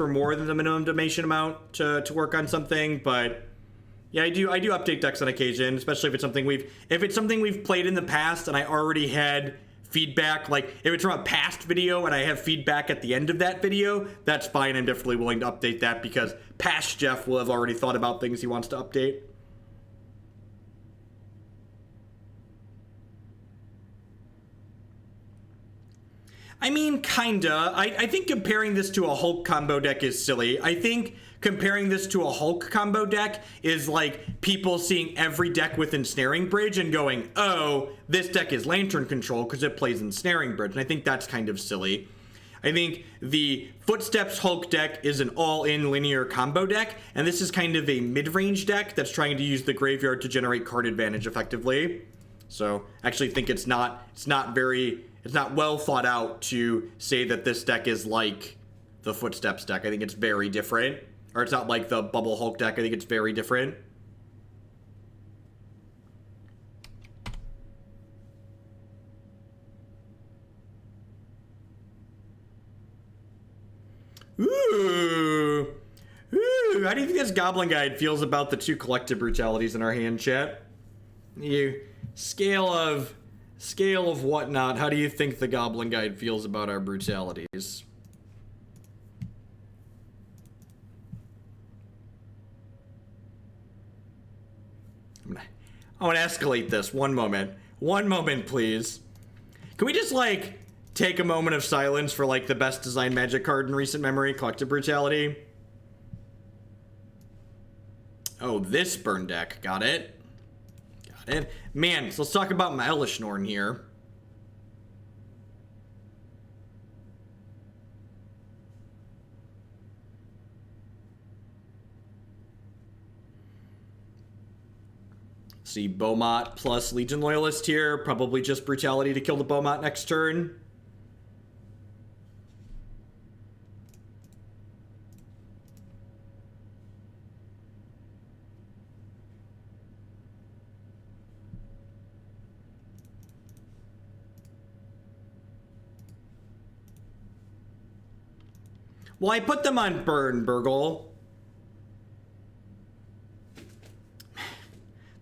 for more than the minimum donation amount to work on something, but yeah, I do update decks on occasion, especially if it's something we've played in the past and I already had feedback. Like if it's from a past video and I have feedback at the end of that video, that's fine. I'm definitely willing to update that because past Jeff will have already thought about things he wants to update. I mean, kinda. I think comparing this to a Hulk combo deck is silly. I think comparing this to a Hulk combo deck is like people seeing every deck with Ensnaring Bridge and going, oh, this deck is Lantern Control because it plays Ensnaring Bridge. And I think that's kind of silly. I think the Footsteps Hulk deck is an all-in linear combo deck, and this is kind of a mid-range deck that's trying to use the graveyard to generate card advantage effectively. So I actually think it's not well thought out to say that this deck is like the Footsteps deck. I think it's very different. Or it's not like the Bubble Hulk deck. I think it's very different. Ooh. Ooh. How do you think this Goblin Guide feels about the 2 Collective Brutalities in our hand, chat? Scale of whatnot, how do you think the Goblin Guide feels about our brutalities? I want to escalate this. One moment. One moment, please. Can we just, like, take a moment of silence for, like, the best designed Magic card in recent memory, Collective Brutality? Oh, this burn deck. Got it. Got it. Man, so let's talk about my Elesh Norn here. See, Beaumont plus Legion Loyalist here. Probably just Brutality to kill the Beaumont next turn. Well, I put them on burn, Burgle.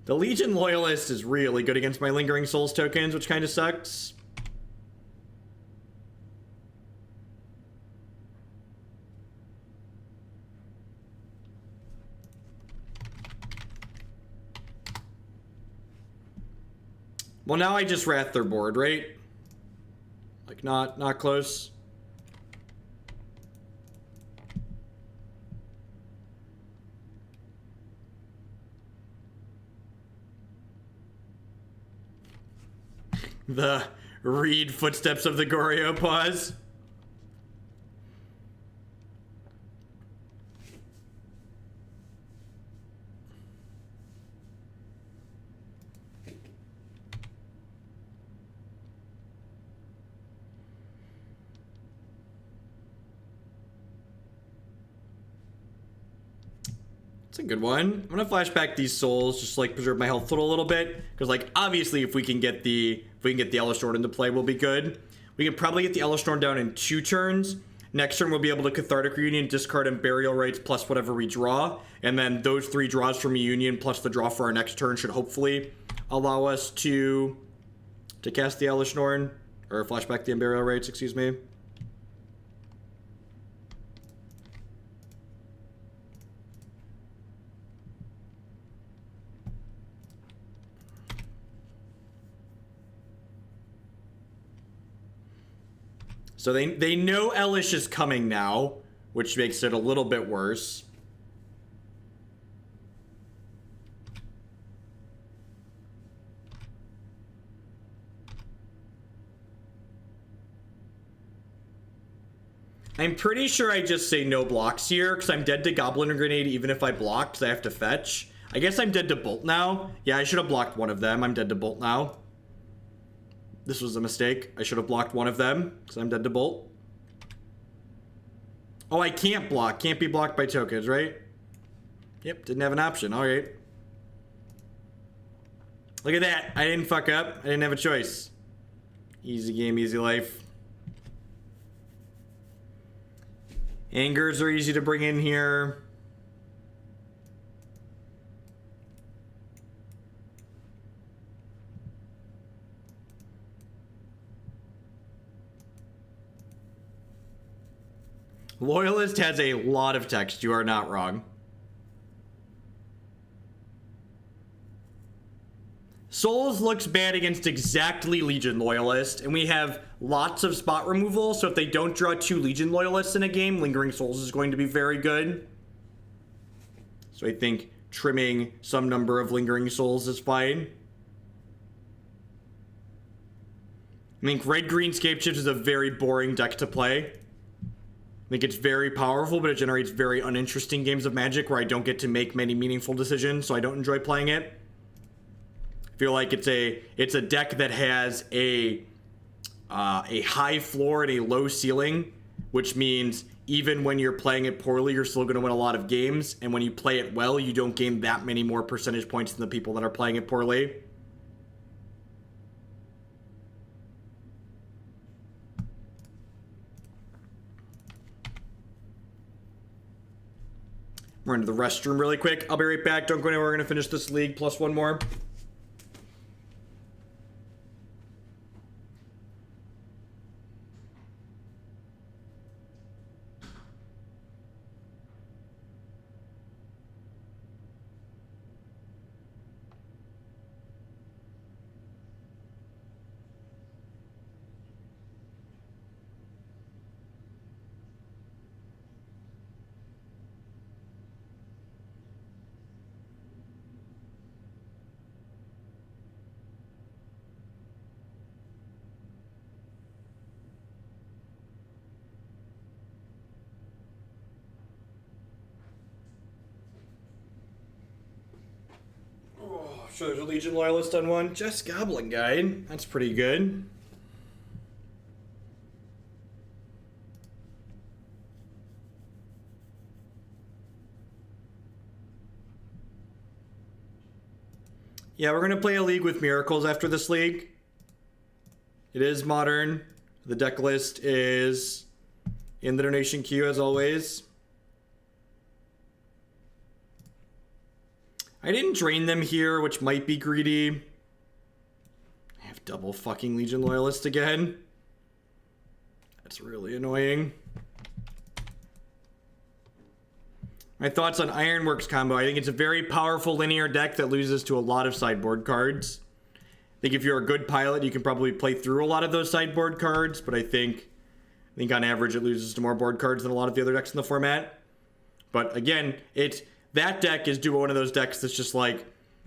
The Legion Loyalist is really good against my Lingering Souls tokens, which kind of sucks. Well, now I just wrath their board, right? Like, not close. The read footsteps of the Goryo pause. It's a good one. I'm gonna flashback these souls, just like preserve my health a little bit, because like obviously if we can get the Elesh Norn into play, we'll be good. We can probably get the Elesh Norn down in 2 turns. Next turn we'll be able to Cathartic Reunion, discard Unburial Rites plus whatever we draw, and then those 3 draws from Reunion plus the draw for our next turn should hopefully allow us to cast the Elesh Norn, or flashback the Unburial Rites, excuse me. So they know Elesh is coming now, which makes it a little bit worse. I'm pretty sure I just say no blocks here, because I'm dead to Goblin Grenade even if I block, because I have to fetch. I guess I'm dead to Bolt now. Yeah, I should have blocked one of them. I'm dead to Bolt now. This was a mistake. I should have blocked one of them, because I'm dead to Bolt. Oh, I can't block. Can't be blocked by tokens, right? Yep, didn't have an option. All right. Look at that. I didn't fuck up. I didn't have a choice. Easy game, easy life. Angers are easy to bring in here. Loyalist has a lot of text. You are not wrong. Souls looks bad against exactly Legion Loyalist, and we have lots of spot removal, so if they don't draw 2 Legion Loyalists in a game, Lingering Souls is going to be very good. So I think trimming some number of Lingering Souls is fine. I think Red-Green Scape Shift is a very boring deck to play. I think it's very powerful, but it generates very uninteresting games of Magic where I don't get to make many meaningful decisions, so I don't enjoy playing it. I feel like it's a deck that has a high floor and a low ceiling, which means even when you're playing it poorly, you're still going to win a lot of games, and when you play it well, you don't gain that many more percentage points than the people that are playing it poorly. Run to the restroom really quick. I'll be right back. Don't go anywhere. We're going to finish this league plus one more. So there's a Legion Loyalist on one. Just Goblin Guide. That's pretty good. Yeah, we're going to play a league with Miracles after this league. It is modern. The deck list is in the donation queue as always. I didn't drain them here, which might be greedy. I have double fucking Legion Loyalist again. That's really annoying. My thoughts on Ironworks combo. I think it's a very powerful linear deck that loses to a lot of sideboard cards. I think if you're a good pilot, you can probably play through a lot of those sideboard cards, but I think on average it loses to more board cards than a lot of the other decks in the format. But again, that deck is one of those decks that's just like,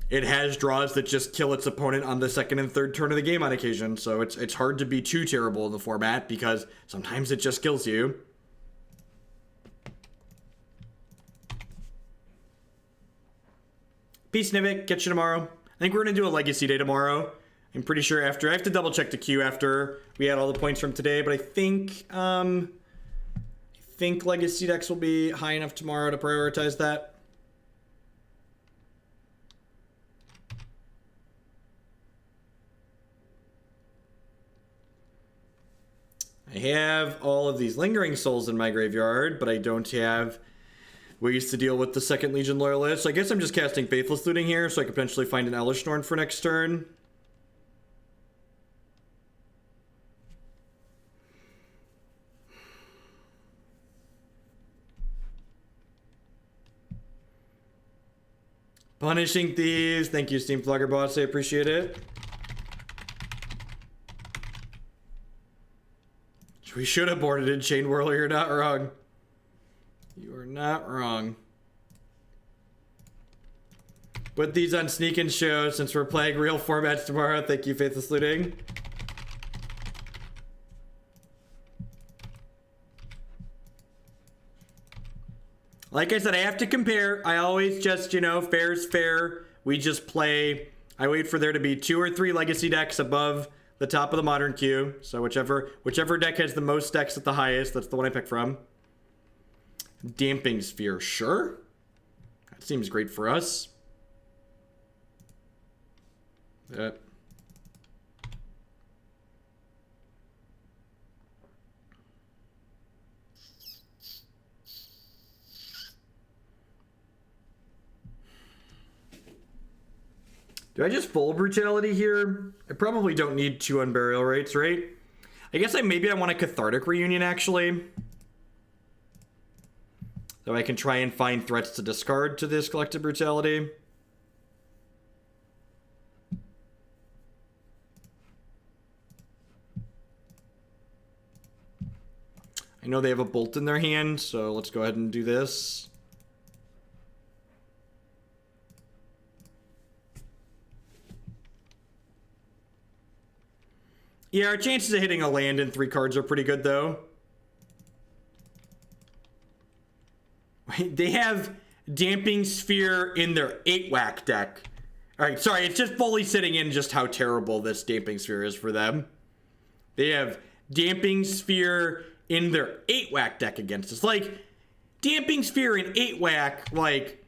it has draws that just kill its opponent on the second and third turn of the game on occasion. So it's hard to be too terrible in the format because sometimes it just kills you. Peace, Nivik. Catch you tomorrow. I think we're going to do a Legacy Day tomorrow. I'm pretty sure after. I have to double check the queue after we had all the points from today, but I think Legacy decks will be high enough tomorrow to prioritize that. I have all of these Lingering Souls in my graveyard, but I don't have ways to deal with the second Legion Loyalist. So I guess I'm just casting Faithless Looting here, so I could potentially find an Elesh Norn for next turn. Punishing Thieves. Thank you, Steam Vlogger Boss. I appreciate it. We should have boarded in Chain Whirler. You're not wrong. You are not wrong. Put these on Sneak and Show since we're playing real formats tomorrow. Thank you, Faithless Looting. Like I said, I have to compare. I always just, fair's fair. We just play. I wait for there to be 2 or 3 legacy decks above the top of the modern queue. So whichever deck has the most decks at the highest, that's the one I pick from. Damping Sphere, sure. That seems great for us. That. Do I just full Brutality here? I probably don't need 2 Unburial Rites, right? I guess maybe I want a Cathartic Reunion, actually. So I can try and find threats to discard to this Collective Brutality. I know they have a Bolt in their hand, so let's go ahead and do this. Yeah, our chances of hitting a land in 3 cards are pretty good, though. They have Damping Sphere in their 8-whack deck. Alright, sorry, it's just fully sitting in just how terrible this Damping Sphere is for them. They have Damping Sphere in their 8-whack deck against us. Like, Damping Sphere in 8-whack, like,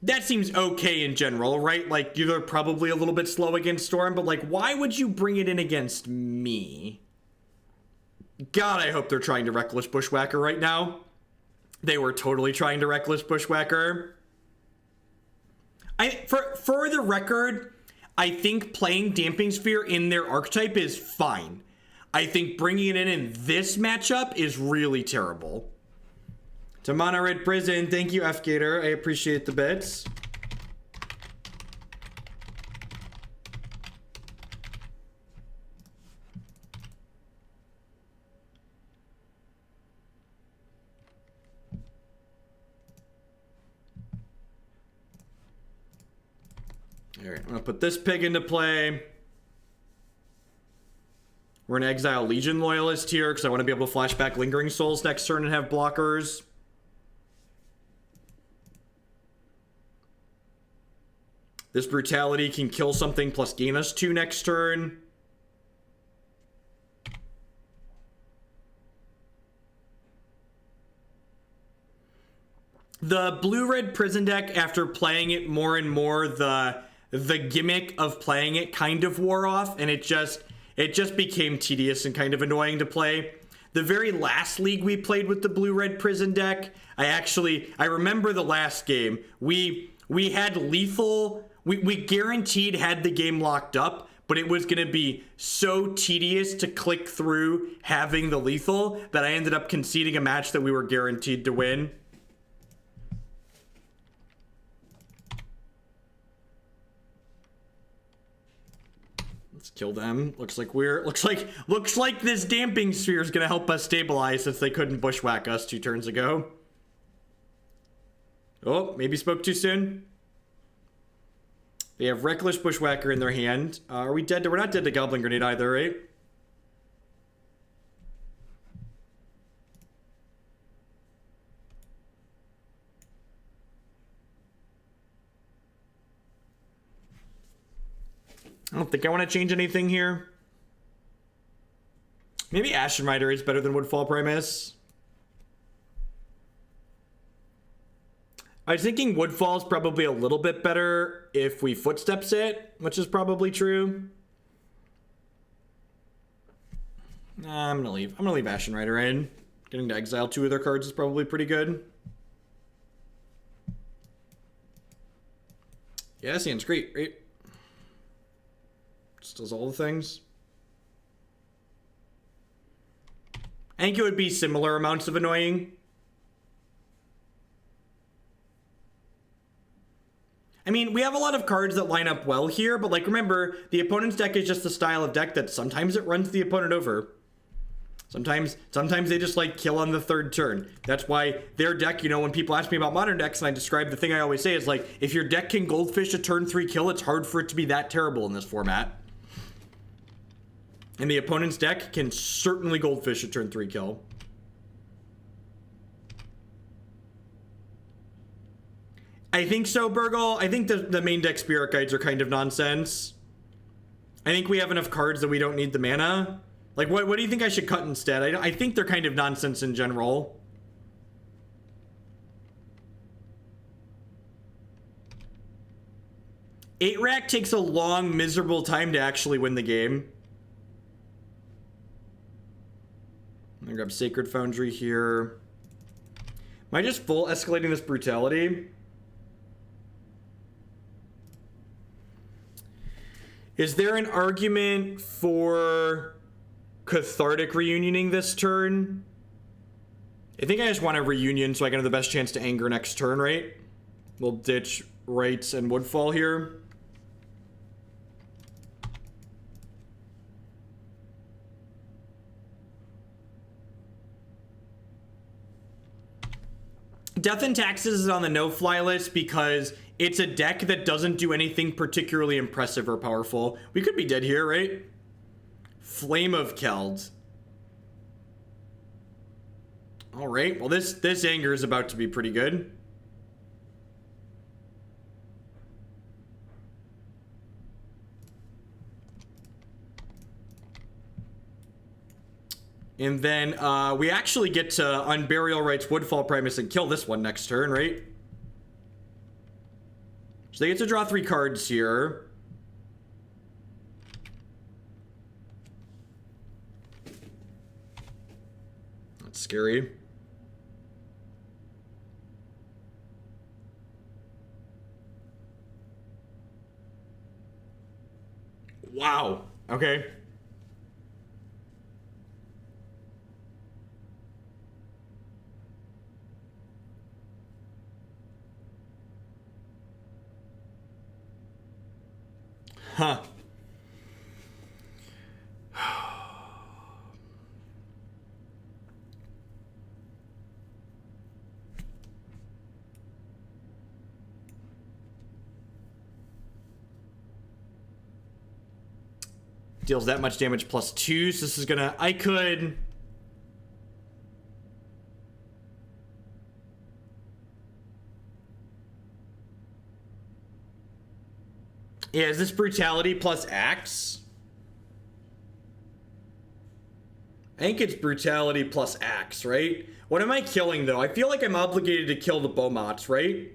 that seems okay in general, right? Like, you're probably a little bit slow against Storm, but, like, why would you bring it in against me? God, I hope they're trying to Reckless Bushwhacker right now. They were totally trying to Reckless Bushwhacker. For the record, I think playing Damping Sphere in their archetype is fine. I think bringing it in this matchup is really terrible. To Mono Red Prison, thank you, F Gator. I appreciate the bits. All right, I'm gonna put this pig into play. We're gonna exile Legion Loyalist here because I want to be able to flash back Lingering Souls next turn and have blockers. This Brutality can kill something plus gain us 2 next turn. The blue-red prison deck, after playing it more and more, the gimmick of playing it kind of wore off, and it just became tedious and kind of annoying to play. The very last league we played with the blue-red prison deck, I remember the last game. We had lethal. We guaranteed had the game locked up, but it was going to be so tedious to click through having the lethal that I ended up conceding a match that we were guaranteed to win. Let's kill them. Looks like this Damping Sphere is going to help us stabilize since they couldn't bushwhack us 2 turns ago. Oh, maybe spoke too soon. They have Reckless Bushwhacker in their hand. Are we dead? We're not dead to Goblin Grenade either, right? I don't think I want to change anything here. Maybe Ashen Rider is better than Woodfall Primus. I was thinking Woodfall is probably a little bit better if we footsteps it, which is probably true. Nah, I'm gonna leave. I'm gonna leave Ashen Rider in. Getting to exile 2 of their cards is probably pretty good. Yeah, that seems great, right? Just does all the things. I think it would be similar amounts of annoying. I mean, we have a lot of cards that line up well here, but like, remember, the opponent's deck is just the style of deck that sometimes it runs the opponent over. Sometimes they just like kill on the 3rd turn. That's why their deck, you know, when people ask me about modern decks and I describe the thing I always say is like, if your deck can Goldfish a turn 3 kill, it's hard for it to be that terrible in this format. And the opponent's deck can certainly Goldfish a turn 3 kill. I think so, Burgle. I think the main deck Spirit Guides are kind of nonsense. I think we have enough cards that we don't need the mana. Like, what do you think I should cut instead? I think they're kind of nonsense in general. Eight rack takes a long, miserable time to actually win the game. I'm gonna grab Sacred Foundry here. Am I just full escalating this Brutality? Is there an argument for Cathartic Reunioning this turn? I think I just want a Reunion so I can have the best chance to anger next turn, right? We'll ditch Rites and Woodfall here. Death and Taxes is on the no-fly list because it's a deck that doesn't do anything particularly impressive or powerful. We could be dead here, right? Flame of Keld. All right, well, this anger is about to be pretty good. And then we actually get to Unburial Rites, Woodfall Primus, and kill this one next turn, right? So they get to draw 3 cards here. That's scary. Wow. Okay. Huh. Deals that much damage +2, so this is gonna... I could... Yeah, is this Brutality plus Axe? I think it's Brutality plus Axe, right? What am I killing, though? I feel like I'm obligated to kill the Beaumots, right?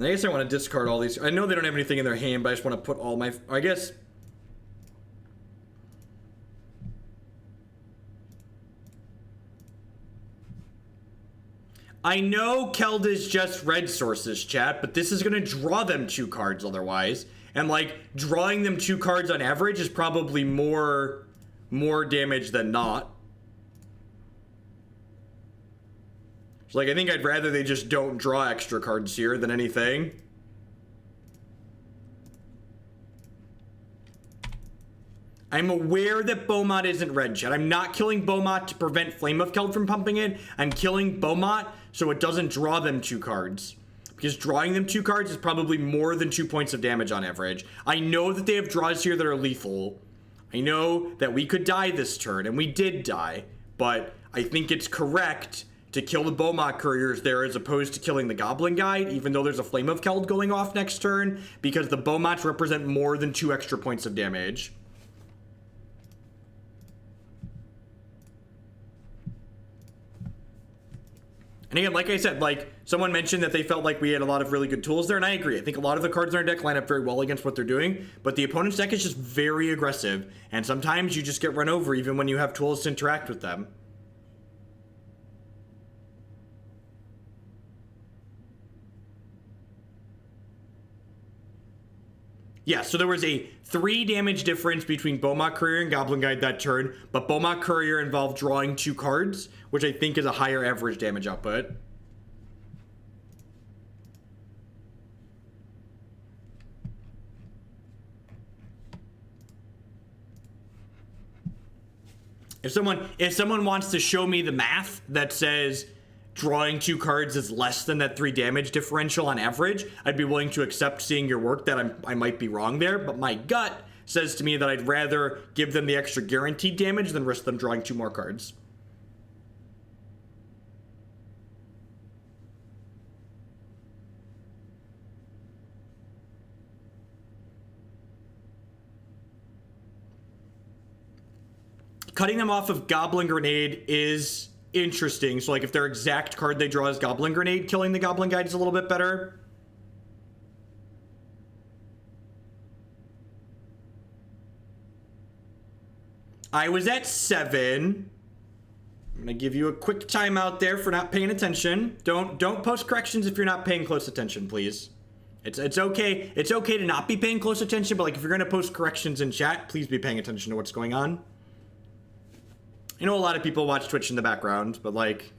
I guess I want to discard all these. I know they don't have anything in their hand, but I just want to put all my... I guess... I know Keld is just red sources, chat, but this is going to draw them 2 cards otherwise. And, like, drawing them 2 cards on average is probably more damage than not. So, like, I think I'd rather they just don't draw extra cards here than anything. I'm aware that Beaumont isn't red, chat. I'm not killing Beaumont to prevent Flame of Keld from pumping it. I'm killing Beaumont so it doesn't draw them 2 cards. Because drawing them 2 cards is probably more than 2 points of damage on average. I know that they have draws here that are lethal. I know that we could die this turn, and we did die. But I think it's correct to kill the Beaumont couriers there as opposed to killing the Goblin Guide, even though there's a Flame of Keld going off next turn, because the Beaumonts represent more than 2 extra points of damage. And again, like I said, like, someone mentioned that they felt like we had a lot of really good tools there, and I agree. I think a lot of the cards in our deck line up very well against what they're doing, but the opponent's deck is just very aggressive, and sometimes you just get run over even when you have tools to interact with them. Yeah, so there was a 3 damage difference between Beaumont Courier and Goblin Guide that turn, but Beaumont Courier involved drawing 2 cards, which I think is a higher average damage output. If someone wants to show me the math that says drawing 2 cards is less than that 3 damage differential on average, I'd be willing to accept seeing your work that I might be wrong there, but my gut says to me that I'd rather give them the extra guaranteed damage than risk them drawing 2 more cards. Cutting them off of Goblin Grenade is interesting. So, like, if their exact card they draw is Goblin Grenade, killing the Goblin Guide is a little bit better. I was at 7. I'm gonna give you a quick timeout there for not paying attention. Don't post corrections if you're not paying close attention, please. It's okay. It's okay to not be paying close attention, but like if you're gonna post corrections in chat, please be paying attention to what's going on. I know a lot of people watch Twitch in the background, but like,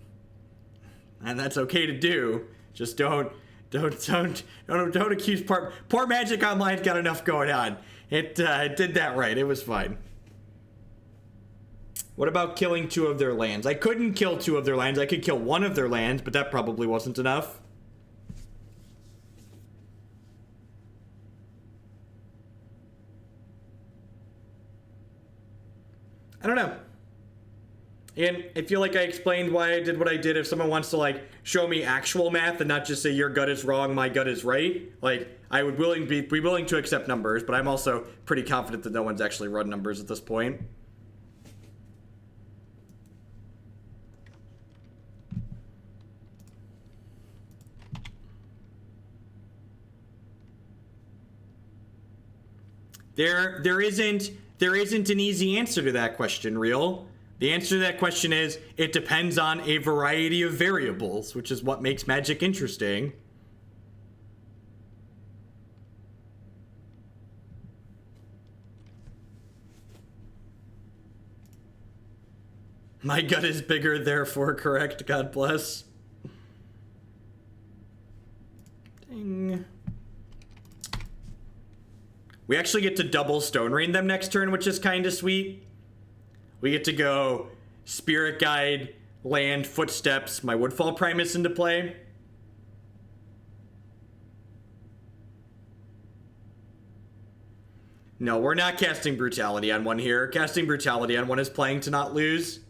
and that's okay to do. Just don't accuse poor Magic Online's got enough going on. It did that right. It was fine. What about killing 2 of their lands? I couldn't kill 2 of their lands. I could kill 1 of their lands, but that probably wasn't enough. I don't know. And I feel like I explained why I did what I did. If someone wants to like show me actual math and not just say your gut is wrong, my gut is right, like I would be willing to accept numbers, but I'm also pretty confident that no one's actually run numbers at this point. There isn't an easy answer to that question, Real. The answer to that question is, it depends on a variety of variables, which is what makes Magic interesting. My gut is bigger, therefore correct, God bless. Ding. We actually get to double Stone Rain them next turn, which is kind of sweet. We get to go Spirit Guide, Land, Footsteps, my Woodfall Primus into play. No, we're not casting Brutality on 1 here. Casting Brutality on 1 is playing to not lose.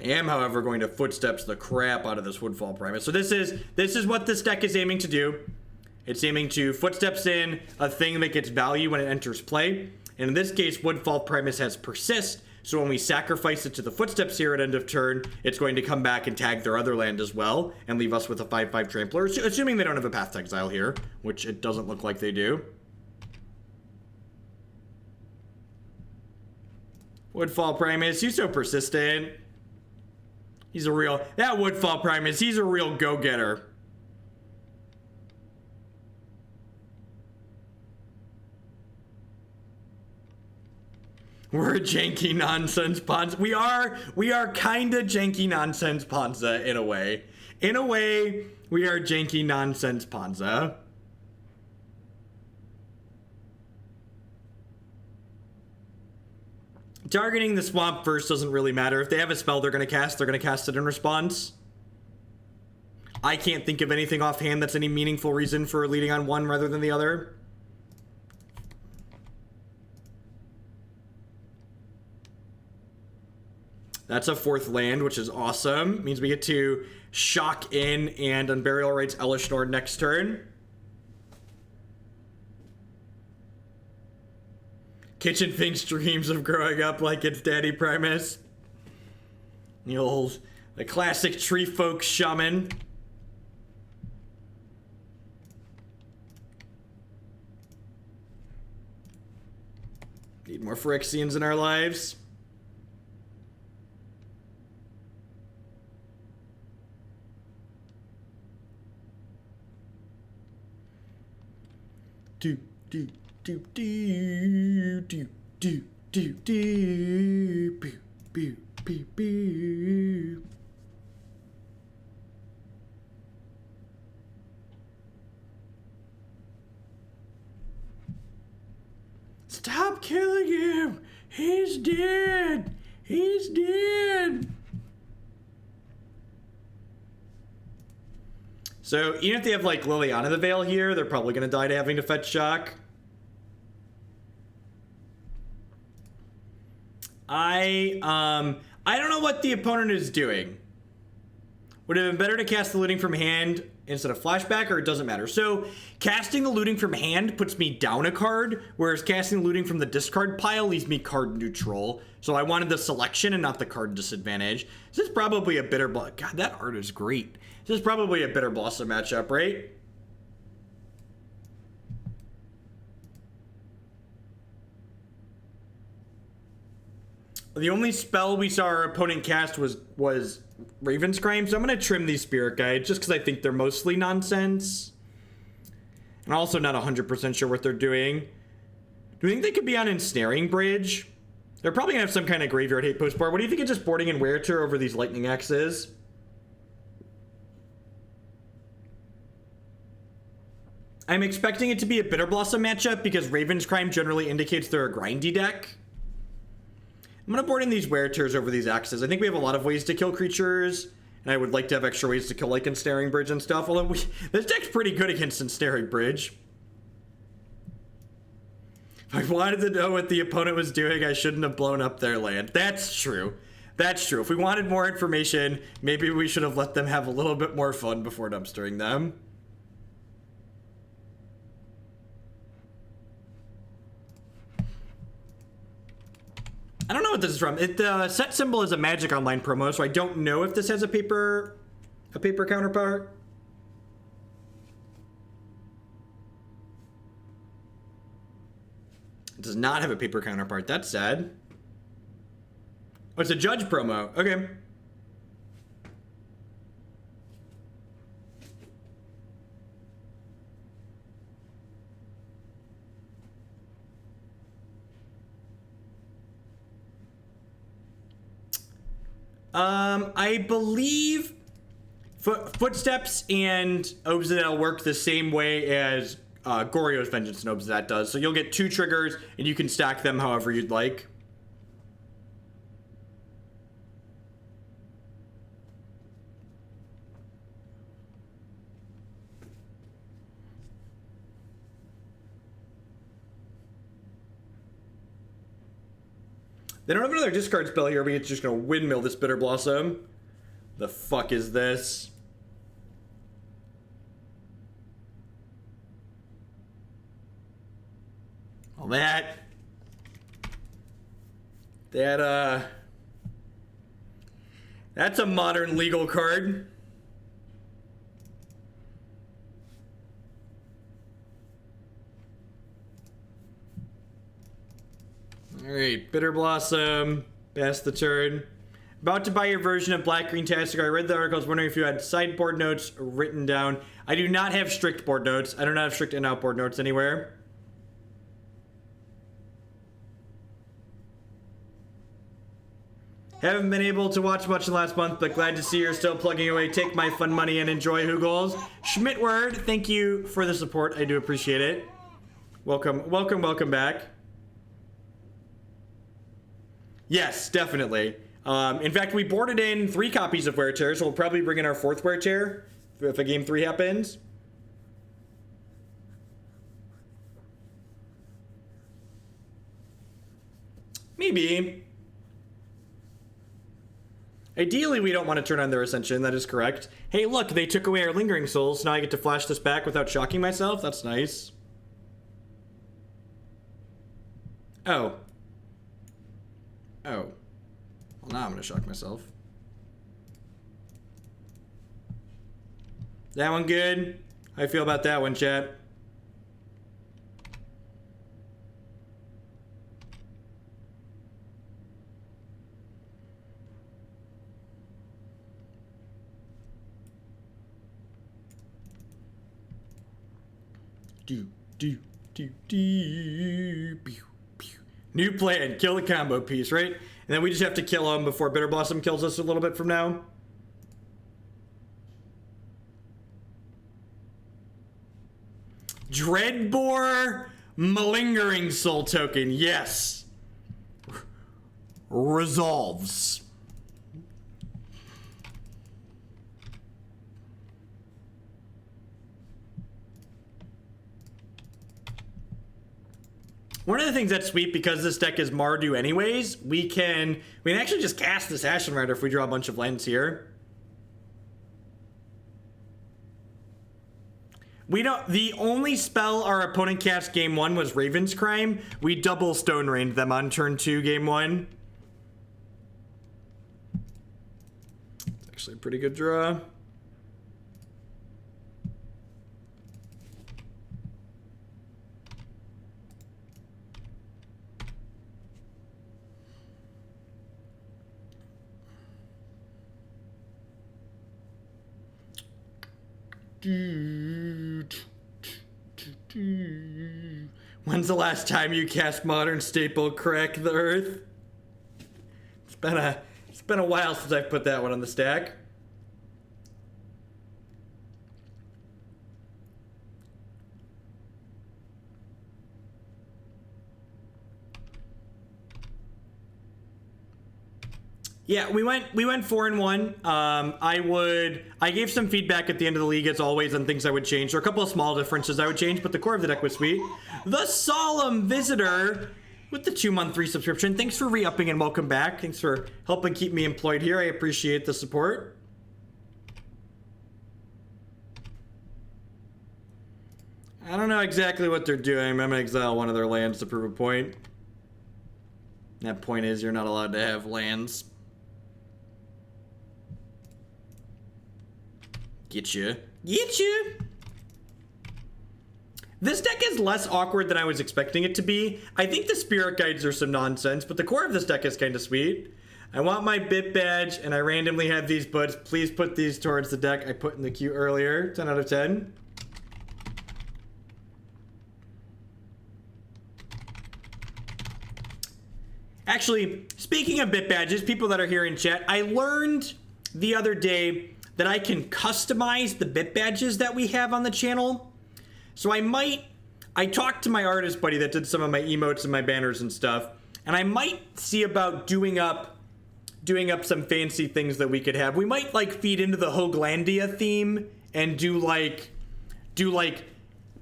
I am, however, going to Footsteps the crap out of this Woodfall Primus. So this is what this deck is aiming to do. It's aiming to Footsteps in a thing that gets value when it enters play. And in this case, Woodfall Primus has Persist. So when we sacrifice it to the Footsteps here at end of turn, it's going to come back and tag their other land as well and leave us with a 5/5 Trampler, assuming they don't have a Path to Exile here, which it doesn't look like they do. Woodfall Primus, you're so persistent. He's a real... That Woodfall Primus, he's a real go-getter. We're a janky nonsense Ponza. We are kinda janky nonsense Ponza in a way. In a way, we are janky nonsense Ponza. Targeting the swamp first doesn't really matter. If they have a spell they're going to cast it in response. I can't think of anything offhand that's any meaningful reason for leading on one rather than the other. That's a 4th land, which is awesome. Means we get to shock in and Unburial Rites Elesh Norn next turn. Kitchen thinks dreams of growing up like it's Daddy Primus. The classic tree folk shaman. Need more Phyrexians in our lives. Do do do do do do do do boo boo boo boo. Stop killing him! He's dead! He's dead! So, even if they have, like, Liliana the Veil here, they're probably going to die to having to fetch shock. I don't know what the opponent is doing. Would it have been better to cast the looting from hand instead of flashback, or it doesn't matter? So casting the looting from hand puts me down a card, whereas casting the looting from the discard pile leaves me card neutral. So I wanted the selection and not the card disadvantage. This is probably a Bitterblossom. God, that art is great. This is probably a Bitterblossom matchup, right? The only spell we saw our opponent cast was Ravenscrime, so I'm going to trim these Spirit Guides just because I think they're mostly nonsense. I'm also not 100% sure what they're doing. Do you think they could be on Ensnaring Bridge? They're probably going to have some kind of Graveyard Hate Post board. What do you think of just boarding in Wereter over these Lightning Axes? I'm expecting it to be a Bitterblossom matchup because Ravenscrime generally indicates they're a grindy deck. I'm going to board in these Wereters over these Axes. I think we have a lot of ways to kill creatures, and I would like to have extra ways to kill, like, Ensnaring Bridge and stuff. Although, this deck's pretty good against Ensnaring Bridge. If I wanted to know what the opponent was doing, I shouldn't have blown up their land. That's true. That's true. If we wanted more information, maybe we should have let them have a little bit more fun before dumpstering them. I don't know what this is from. The set symbol is a Magic Online promo, so I don't know if this has a paper counterpart. It does not have a paper counterpart. That's sad. Oh, it's a Judge promo. Okay. I believe Footsteps and Obsidian work the same way as Goryo's Vengeance and Obsidian does. So you'll get 2 triggers, and you can stack them however you'd like. They don't have another discard spell here, but it's just gonna windmill this Bitterblossom. The fuck is this? All that. That's a modern legal card. Alright, Bitterblossom, pass the turn. About to buy your version of Black Green Tastic. I read the article. I was wondering if you had sideboard notes written down. I do not have strict board notes. I do not have strict in out board notes anywhere. Haven't been able to watch much in the last month, but glad to see you're still plugging away. Take my fun money and enjoy Hoogles. Schmidtword, thank you for the support. I do appreciate it. Welcome, welcome, welcome back. Yes, definitely. In fact, we boarded in 3 copies of Wear Chair, so we'll probably bring in our 4th Wear Chair if a game 3 happens. Maybe. Ideally, we don't want to turn on their Ascension. That is correct. Hey, look, they took away our Lingering Souls. Now I get to flash this back without shocking myself. That's nice. Oh. Oh. Well, now I'm gonna shock myself. That one good? How you feel about that one, chat? New plan, kill the combo piece, right? And then we just have to kill him before Bitterblossom kills us a little bit from now. Dreadbore Malingering Soul Token, yes. Resolves. One of the things that's sweet, because this deck is Mardu anyways, we can actually just cast this Ashen Rider if we draw a bunch of lands here. We don't. The only spell our opponent cast game 1 was Raven's Crime. We double Stone Rained them on turn 2, game 1. Actually a pretty good draw. When's the last time you cast Modern Staple Crack the Earth? It's been a while since I've put that one on the stack. Yeah, we went 4-1. I gave some feedback at the end of the league, as always, on things I would change. There are a couple of small differences I would change, but the core of the deck was sweet. The Solemn Visitor with the 2-month free subscription. Thanks for re-upping and welcome back. Thanks for helping keep me employed here. I appreciate the support. I don't know exactly what they're doing. I'm gonna exile one of their lands to prove a point. That point is you're not allowed to have lands. Get you. This deck is less awkward than I was expecting it to be. I think the Spirit Guides are some nonsense, but the core of this deck is kind of sweet. I want my bit badge, and I randomly have these buds. Please put these towards the deck I put in the queue earlier. 10 out of 10. Actually, speaking of bit badges, people that are here in chat, I learned the other day that I can customize the bit badges that we have on the channel. So I talked to my artist buddy that did some of my emotes and my banners and stuff, and I might see about doing up some fancy things that we could have. We might like feed into the Hoaglandia theme and do like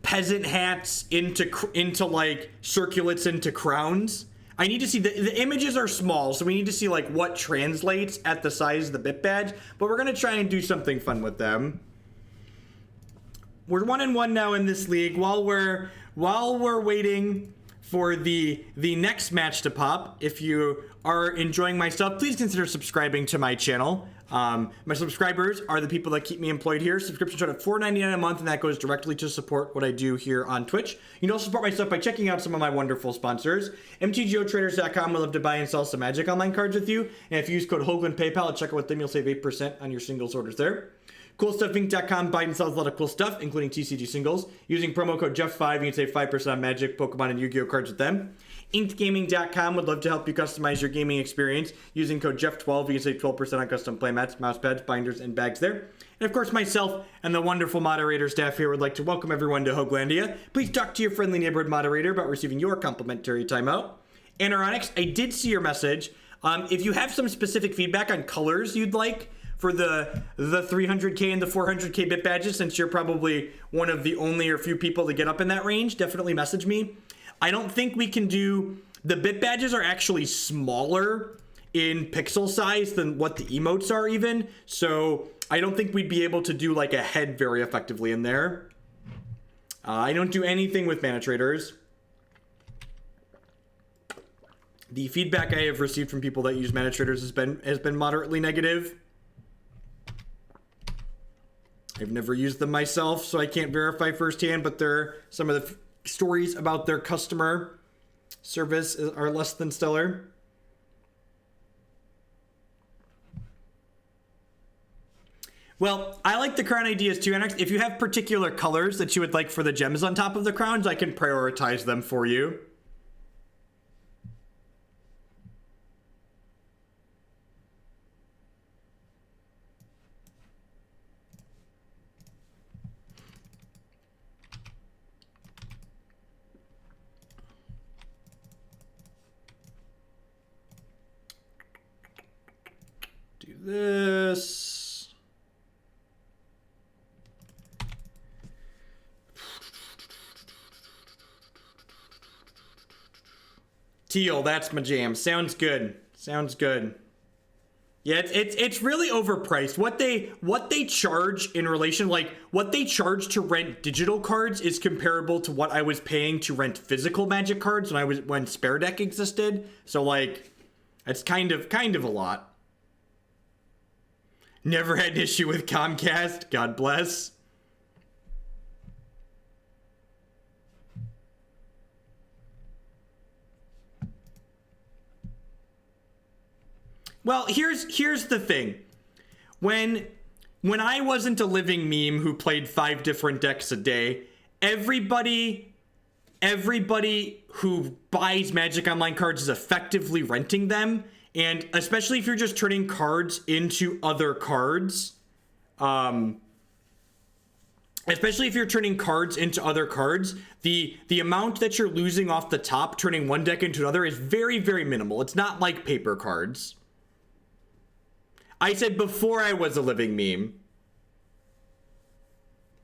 peasant hats into like circlets into crowns. I need to see, the images are small, so we need to see like what translates at the size of the bit badge, but we're gonna try and do something fun with them. We're 1-1 now in this league. While we're waiting for the next match to pop, if you are enjoying my stuff, please consider subscribing to my channel. My subscribers are the people that keep me employed here. Subscription start at $4.99 a month, and that goes directly to support what I do here on Twitch. You can also support my stuff by checking out some of my wonderful sponsors. MTGOtraders.com would love to buy and sell some Magic Online cards with you. And if you use code Hoagland PayPal at checkout with them, you'll save 8% on your singles orders there. CoolStuffInc.com buys and sells a lot of cool stuff, including TCG singles. Using promo code Jeff5, you can save 5% on Magic, Pokemon, and Yu-Gi-Oh cards with them. InkedGaming.com would love to help you customize your gaming experience. Using code Jeff12, you can save 12% on custom playmats, mousepads, binders, and bags there. And of course, myself and the wonderful moderator staff here would like to welcome everyone to Hoaglandia. Please talk to your friendly neighborhood moderator about receiving your complimentary timeout. Anaronix, I did see your message. If you have some specific feedback on colors you'd like for the 300k and the 400k bit badges, since you're probably one of the only or few people to get up in that range, definitely message me. I don't think we can do, the bit badges are actually smaller in pixel size than what the emotes are even, so I don't think we'd be able to do like a head very effectively in there. I don't do anything with mana traders. The feedback I have received from people that use mana traders has been moderately negative. I've never used them myself, so I can't verify firsthand, but there are some of the stories about their customer service are less than stellar. Well, I like the crown ideas too, Annex. If you have particular colors that you would like for the gems on top of the crowns, I can prioritize them for you. This. Teal, that's my jam. Sounds good. Sounds good. Yeah, it's really overpriced. What they charge in relation, like what they charge to rent digital cards is comparable to what I was paying to rent physical Magic cards when Spare Deck existed. So like, it's kind of a lot. Never had an issue with Comcast. God bless. Well, here's the thing. When I wasn't a living meme who played 5 different decks a day, everybody who buys Magic Online cards is effectively renting them, and especially if you're just turning cards into other cards, especially if you're turning cards into other cards, the amount that you're losing off the top turning one deck into another is very, very minimal. It's not like paper cards. I said before I was a living meme.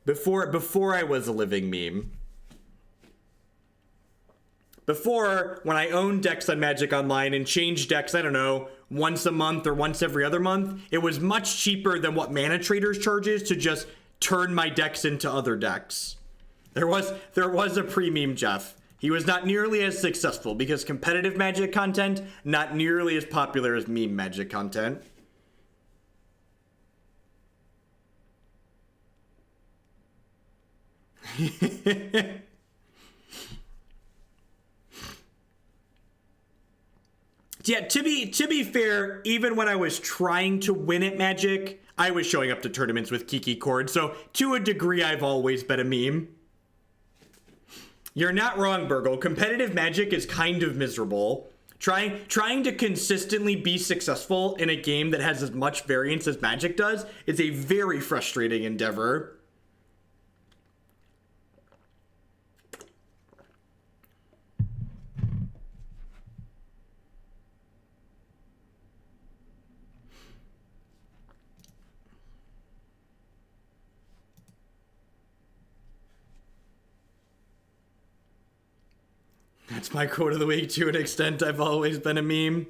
Before I was a living meme. Before, when I owned decks on Magic Online and changed decks, I don't know, once a month or once every other month, it was much cheaper than what Mana Traders charges to just turn my decks into other decks. There was a pre-meme Jeff. He was not nearly as successful because competitive Magic content, not nearly as popular as meme Magic content. Yeah, to be fair, even when I was trying to win at Magic, I was showing up to tournaments with Kiki Cord, so to a degree I've always been a meme. You're not wrong, Burgle. Competitive Magic is kind of miserable. Trying to consistently be successful in a game that has as much variance as Magic does is a very frustrating endeavor. That's my quote of the week to an extent. I've always been a meme.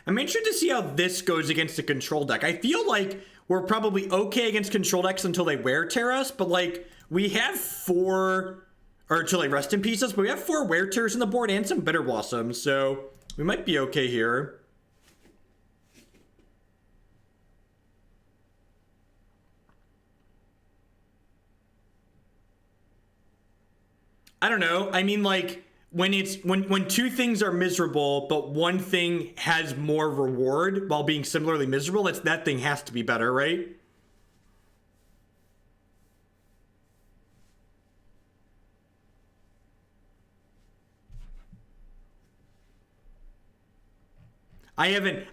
I'm interested to see how this goes against a control deck. I feel like we're probably okay against control decks until they wear tear us, but like we have 4, or until they rest in pieces, but we have 4 wear tears on the board and some Bitterblossom, so we might be okay here. I don't know. I mean, like, when 2 things are miserable, but one thing has more reward while being similarly miserable, that thing has to be better, right? I haven't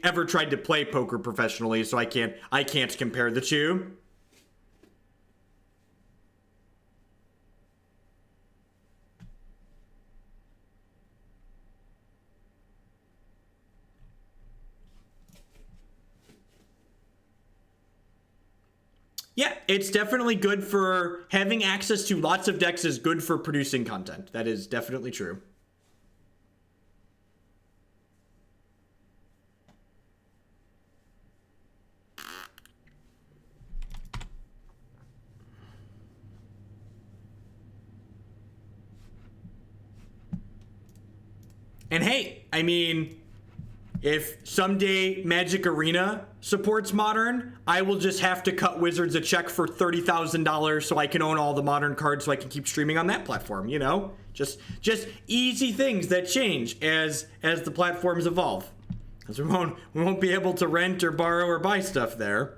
ever tried to play poker professionally, so I can't compare the two. Yeah, it's definitely good for having access to lots of decks is good for producing content. That is definitely true. And hey, I mean, if someday Magic Arena supports Modern, I will just have to cut Wizards a check for $30,000 so I can own all the Modern cards so I can keep streaming on that platform, you know? Just easy things that change as the platforms evolve. Because we won't be able to rent or borrow or buy stuff there.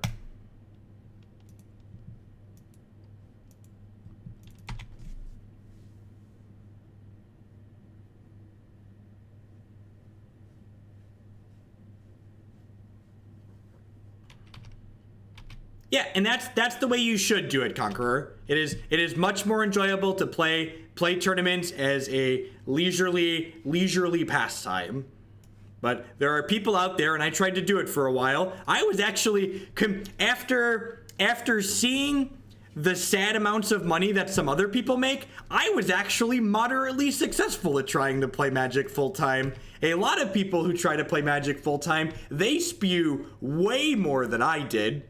Yeah, and that's the way you should do it, Conqueror. It is much more enjoyable to play tournaments as a leisurely pastime. But there are people out there, and I tried to do it for a while. I was actually after seeing the sad amounts of money that some other people make, I was actually moderately successful at trying to play Magic full-time. A lot of people who try to play Magic full-time, they spew way more than I did.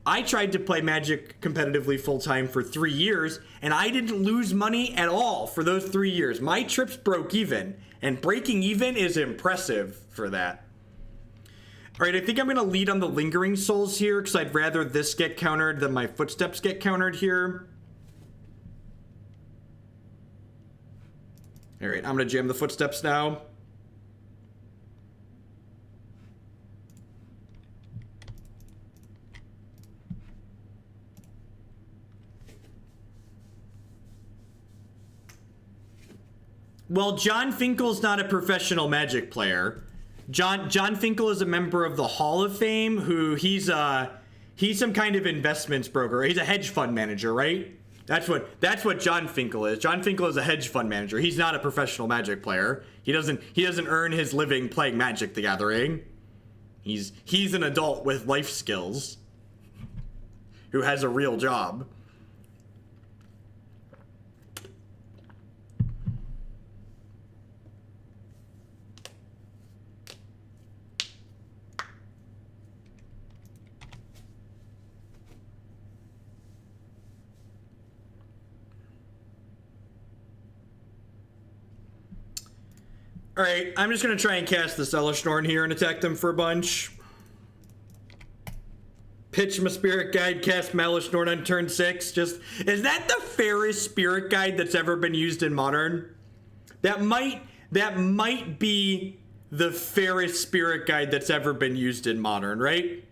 I tried to play Magic competitively full-time for 3 years, and I didn't lose money at all for those 3 years. My trips broke even, and breaking even is impressive for that. All right, I think I'm going to lead on the Lingering Souls here, because I'd rather this get countered than my Footsteps get countered here. All right, I'm going to jam the Footsteps now. Well, John Finkel's not a professional Magic player. John Finkel is a member of the Hall of Fame, who he's some kind of investments broker. He's a hedge fund manager, right? That's what John Finkel is. John Finkel is a hedge fund manager. He's not a professional Magic player. He doesn't earn his living playing Magic the Gathering. He's an adult with life skills who has a real job. Alright, I'm just going to try and cast this Elesh Norn here and attack them for a bunch. Pitch my Spirit Guide, cast my Elesh Norn on turn 6. Is that the fairest Spirit Guide that's ever been used in Modern? That might be the fairest Spirit Guide that's ever been used in Modern, right?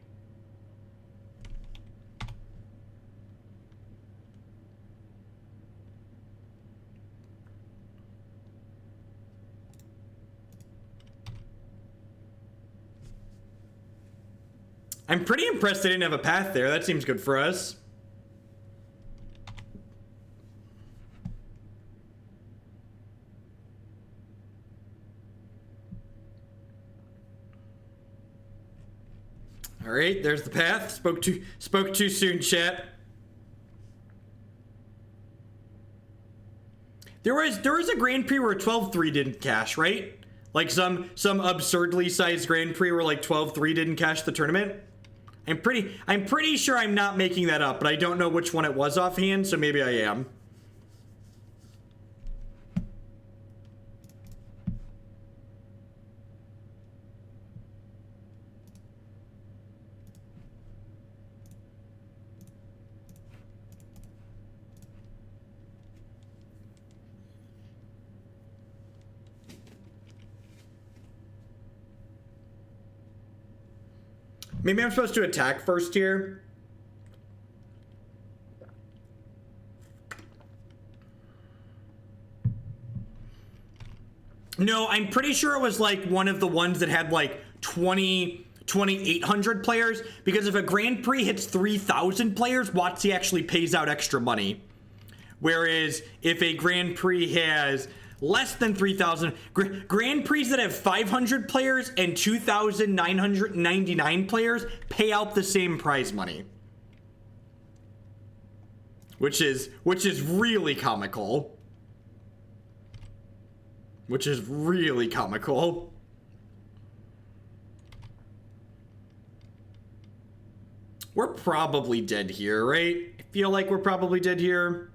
I'm pretty impressed they didn't have a path there. That seems good for us. All right, there's the path. Spoke too soon, chat. There was a Grand Prix where 12-3 didn't cash, right? Like some absurdly sized Grand Prix where like 12-3 didn't cash the tournament. I'm pretty sure I'm not making that up, but I don't know which one it was offhand, so maybe I am. Maybe I'm supposed to attack first here. No, I'm pretty sure it was like one of the ones that had like 2,800 players, because if a Grand Prix hits 3,000 players, WotC actually pays out extra money. Whereas if a Grand Prix has less than 3,000, Grand Prix that have 500 players and 2,999 players pay out the same prize money. Which is really comical. Which is really comical. We're probably dead here, right? I feel like we're probably dead here.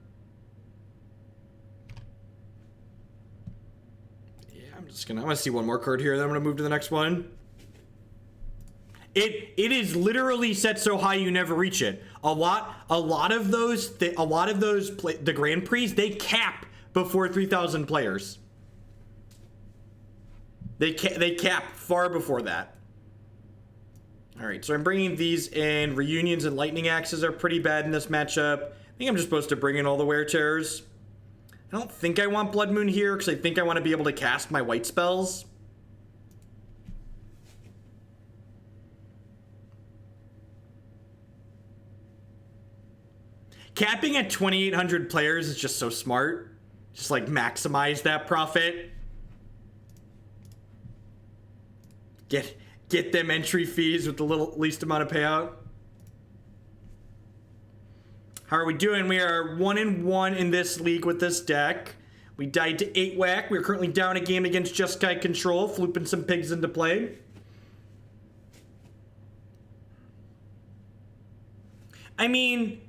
I'm gonna see one more card here, then I'm gonna move to the next one. It is literally set so high you never reach it. A lot of those the Grand Prix, they cap before 3,000 players. They cap far before that. All right, so I'm bringing these in. Reunions and Lightning Axes are pretty bad in this matchup. I think I'm just supposed to bring in all the Wear Tears. I don't think I want Blood Moon here, because I think I want to be able to cast my white spells. Capping at 2,800 players is just so smart. Just like maximize that profit. Get them entry fees with the least amount of payout. How are we doing? We are 1-1 in this league with this deck. We died to 8 whack. We're currently down a game against Jeskai Control, flooping some pigs into play. I mean,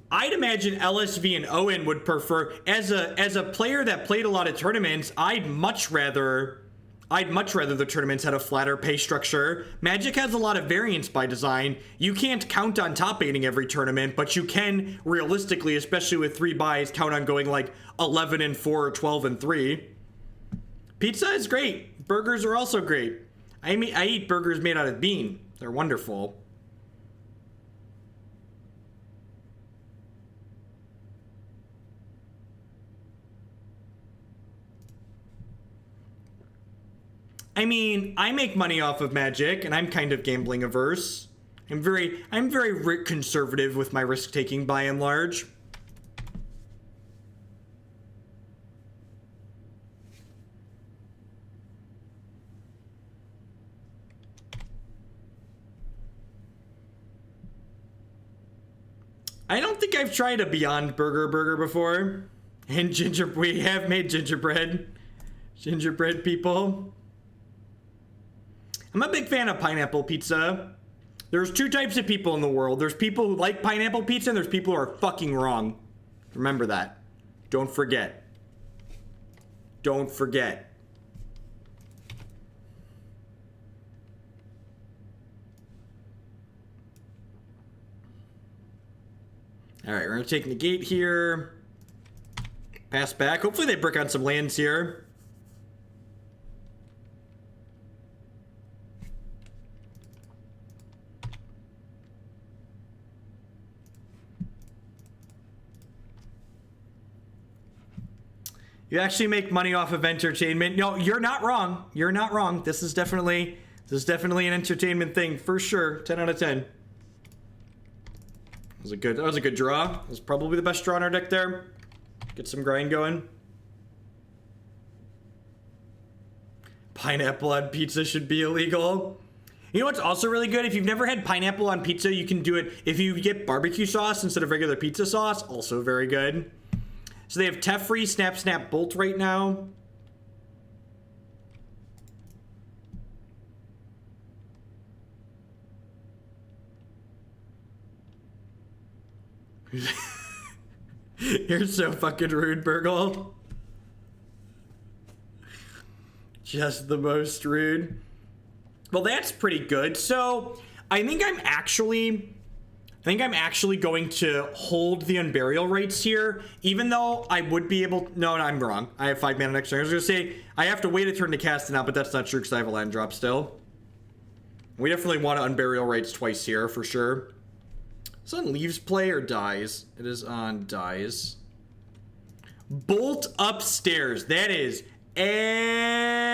I'd imagine LSV and Owen would prefer, as a player that played a lot of tournaments, I'd much rather the tournaments had a flatter pay structure. Magic has a lot of variance by design. You can't count on top 8ing every tournament, but you can realistically, especially with 3 buys, count on going like 11-4 or 12-3. Pizza is great. Burgers are also great. I eat burgers made out of bean. They're wonderful. I mean, I make money off of Magic, and I'm kind of gambling averse. I'm very conservative with my risk taking by and large. I don't think I've tried a Beyond Burger before. And we have made gingerbread. Gingerbread people. I'm a big fan of pineapple pizza. There's 2 types of people in the world. There's people who like pineapple pizza, and there's people who are fucking wrong. Remember that. Don't forget. Don't forget. Alright, we're gonna take negate here. Pass back. Hopefully they brick on some lands here. You actually make money off of entertainment. No, you're not wrong. You're not wrong. This is definitely an entertainment thing for sure. 10 out of 10. That was a good draw. That was probably the best draw in our deck there. Get some grind going. Pineapple on pizza should be illegal. You know what's also really good? If you've never had pineapple on pizza, you can do it if you get barbecue sauce instead of regular pizza sauce. Also very good. So they have Teferi, Snap, Snap, Bolt right now. You're so fucking rude, Burgle. Just the most rude. Well, that's pretty good. So I think I'm actually going to hold the Unburial Rites here, even though I would be able... No, I'm wrong. I have 5 mana next turn. I was going to say, I have to wait a turn to cast it out, but that's not true because I have a land drop still. We definitely want to Unburial Rites twice here, for sure. Is it on leaves play or dies? It is on dies. Bolt upstairs. That is aggro.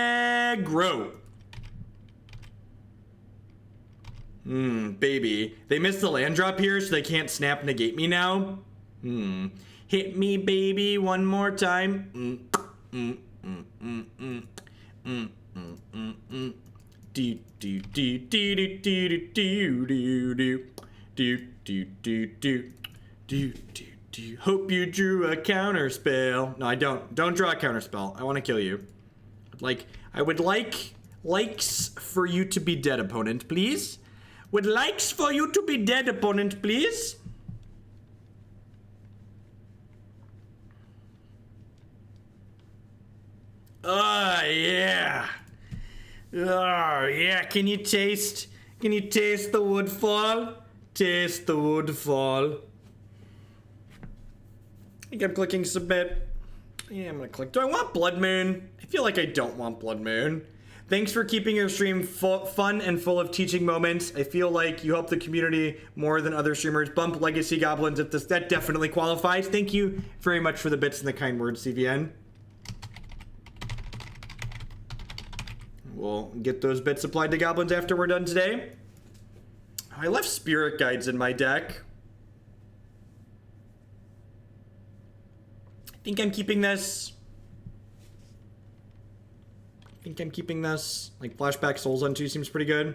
Baby. They missed the land drop here, so they can't snap negate me now. Hit me, baby, one more time. Hope you drew a counter spell. No, I don't. Don't draw a counter spell. I want to kill you. I would like likes for you to be dead, opponent, please. Would likes for you to be dead, opponent, please. Yeah. Oh, yeah. Can you taste the woodfall? Taste the woodfall. I think I'm clicking submit. Yeah, I'm gonna click. Do I want Blood Moon? I feel like I don't want Blood Moon. Thanks for keeping your stream fun and full of teaching moments. I feel like you help the community more than other streamers. Bump Legacy Goblins if that definitely qualifies. Thank you very much for the bits and the kind words, CVN. We'll get those bits applied to Goblins after we're done today. I left Spirit Guides in my deck. I think I'm keeping this. Like Flashback Souls on 2 seems pretty good.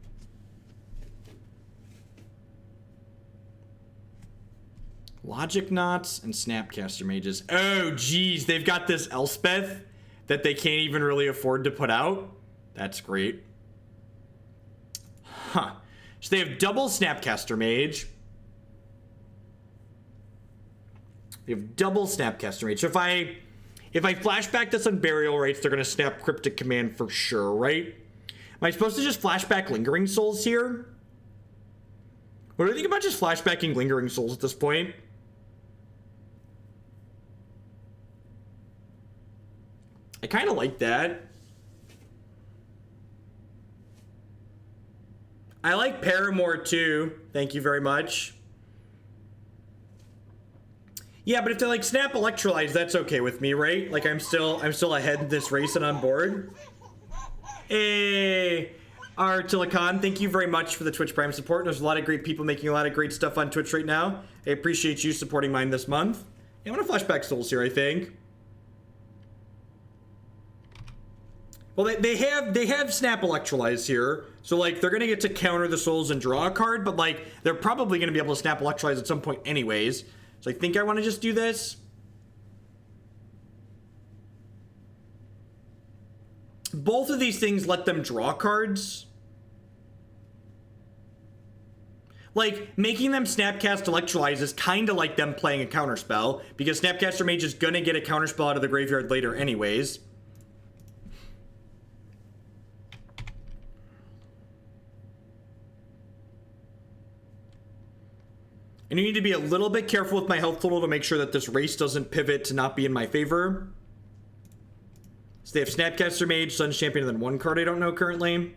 Logic Knots and Snapcaster Mages. Oh, geez. They've got this Elspeth that they can't even really afford to put out. That's great. Huh. So they have double Snapcaster Mage. They have double Snapcaster Mage. So if I flashback this Unburial Rites, they're going to snap Cryptic Command for sure, right? Am I supposed to just flashback Lingering Souls here? What do I think about just flashbacking Lingering Souls at this point? I kind of like that. I like Paramore too. Thank you very much. Yeah, but if they like snap Electrolyze, that's okay with me, right? Like I'm still ahead in this race and on board. Hey, Artilicon, thank you very much for the Twitch Prime support. There's a lot of great people making a lot of great stuff on Twitch right now. I appreciate you supporting mine this month. Yeah, I'm gonna flashback Souls here, I think. Well, they have Snap Electrolyze here, so like they're gonna get to counter the Souls and draw a card, but like they're probably gonna be able to Snap Electrolyze at some point anyways. So I think I want to just do this. Both of these things let them draw cards. Like, making them Snapcast Electrolyze is kind of like them playing a counterspell, because Snapcaster Mage is going to get a counterspell out of the graveyard later anyways. And you need to be a little bit careful with my health total to make sure that this race doesn't pivot to not be in my favor. So they have Snapcaster Mage, Sun's Champion, and then one card I don't know currently.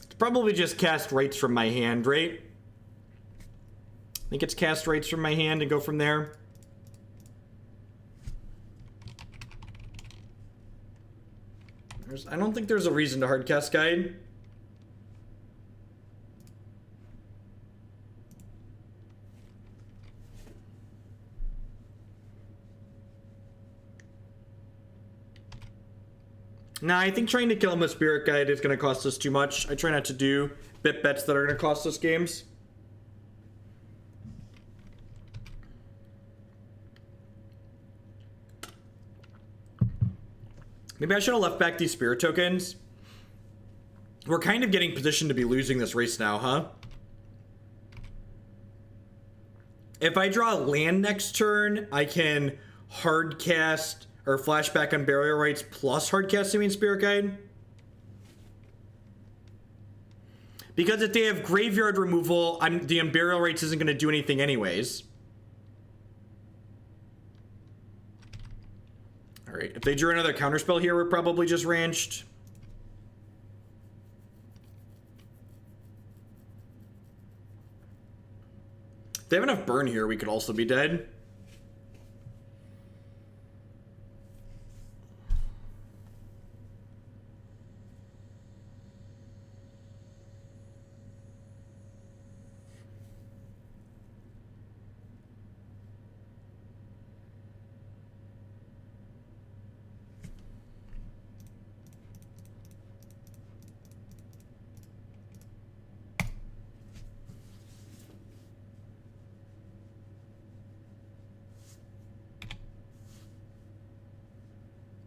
It's probably just cast Rites from my hand, right? I think it's cast Rites from my hand and go from there. I don't think there's a reason to hardcast Guide. Nah, I think trying to kill him with Spirit Guide is going to cost us too much. I try not to do bit bets that are going to cost us games. Maybe I should have left back these Spirit tokens. We're kind of getting positioned to be losing this race now, huh? If I draw land next turn, I can hardcast or flashback Unburial Rites plus hardcast Simian Spirit Guide. Because if they have graveyard removal, the Unburial Rites isn't going to do anything anyways. Alright, if they drew another counterspell here, we're probably just ranched. If they have enough burn here, we could also be dead.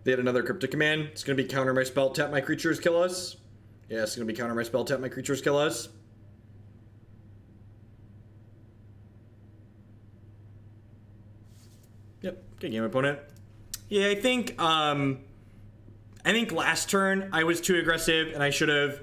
They had another Cryptic Command. It's going to be counter my spell, tap my creatures, kill us. Yeah, it's going to be counter my spell, tap my creatures, kill us. Yep, good game, opponent. Yeah, I think last turn I was too aggressive, and I should have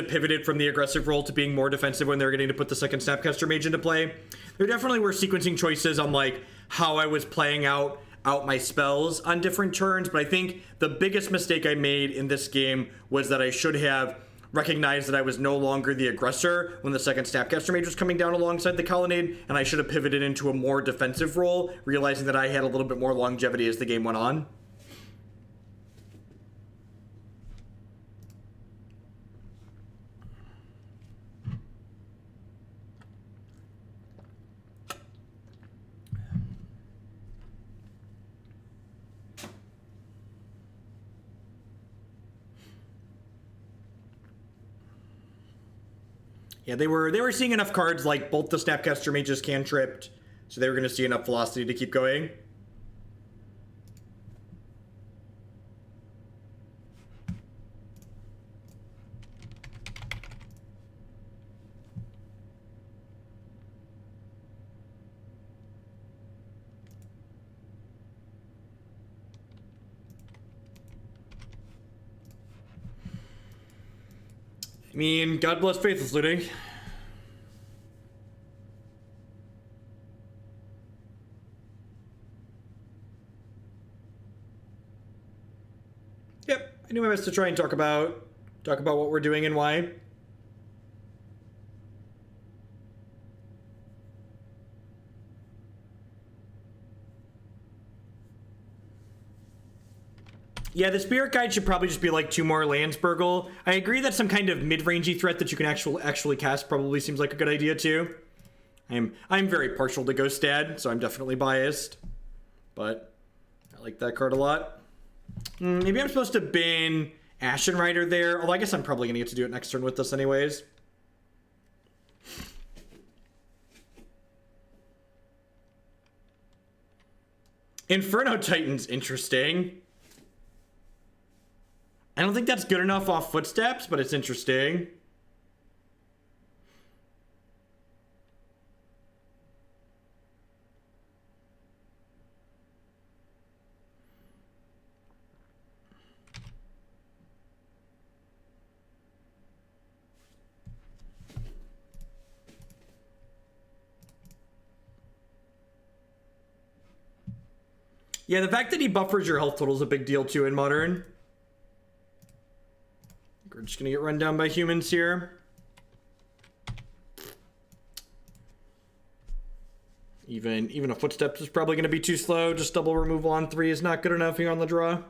pivoted from the aggressive role to being more defensive when they were getting to put the second Snapcaster Mage into play. There definitely were sequencing choices on like how I was playing out my spells on different turns, but I think the biggest mistake I made in this game was that I should have recognized that I was no longer the aggressor when the second Snapcaster Mage was coming down alongside the Colonnade, and I should have pivoted into a more defensive role, realizing that I had a little bit more longevity as the game went on. Yeah, they were seeing enough cards like both the Snapcaster Mage's cantripped, so they were going to see enough velocity to keep going. I mean, God bless Faithless Looting. Yep, I do my best to try and talk about what we're doing and why. Yeah, the Spirit Guide should probably just be like 2 more Landsburgle. I agree that some kind of mid-rangey threat that you can actually cast probably seems like a good idea too. I'm very partial to Ghost Dad, so I'm definitely biased. But I like that card a lot. Maybe I'm supposed to bin Ashen Rider there, although I guess I'm probably gonna get to do it next turn with this anyways. Inferno Titan's interesting. I don't think that's good enough off Footsteps, but it's interesting. Yeah, the fact that he buffers your health total is a big deal too in Modern. We're just gonna get run down by humans here. Even a Footsteps is probably gonna be too slow. Just double removal on 3 is not good enough here on the draw.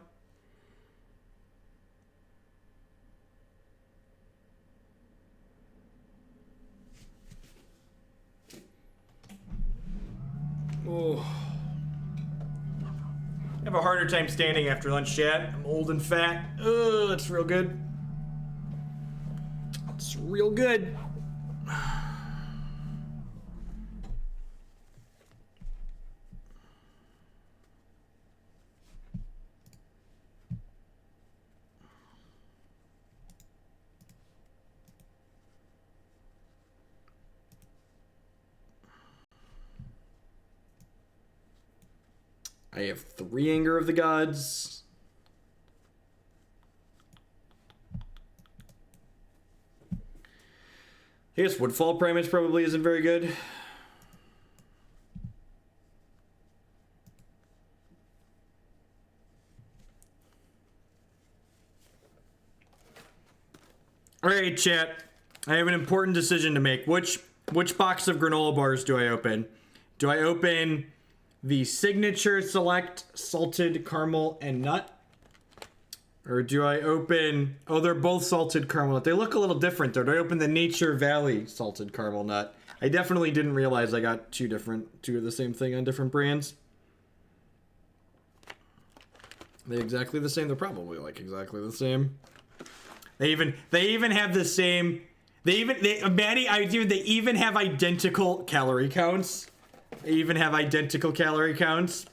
Oh. I have a harder time standing after lunch, chat. I'm old and fat. Ugh, that's real good. That's real good. I have 3 Anger of the Gods. I guess Woodfall Primus probably isn't very good. Alright, chat. I have an important decision to make. Which box of granola bars do I open? Do I open the Signature Select Salted Caramel and Nut? Or do I open... Oh, they're both salted caramel nut. They look a little different, though. Do I open the Nature Valley salted caramel nut? I definitely didn't realize I got two of the same thing on different brands. They're exactly the same. They're probably like exactly the same. They even have the same... They even have identical calorie counts. They even have identical calorie counts.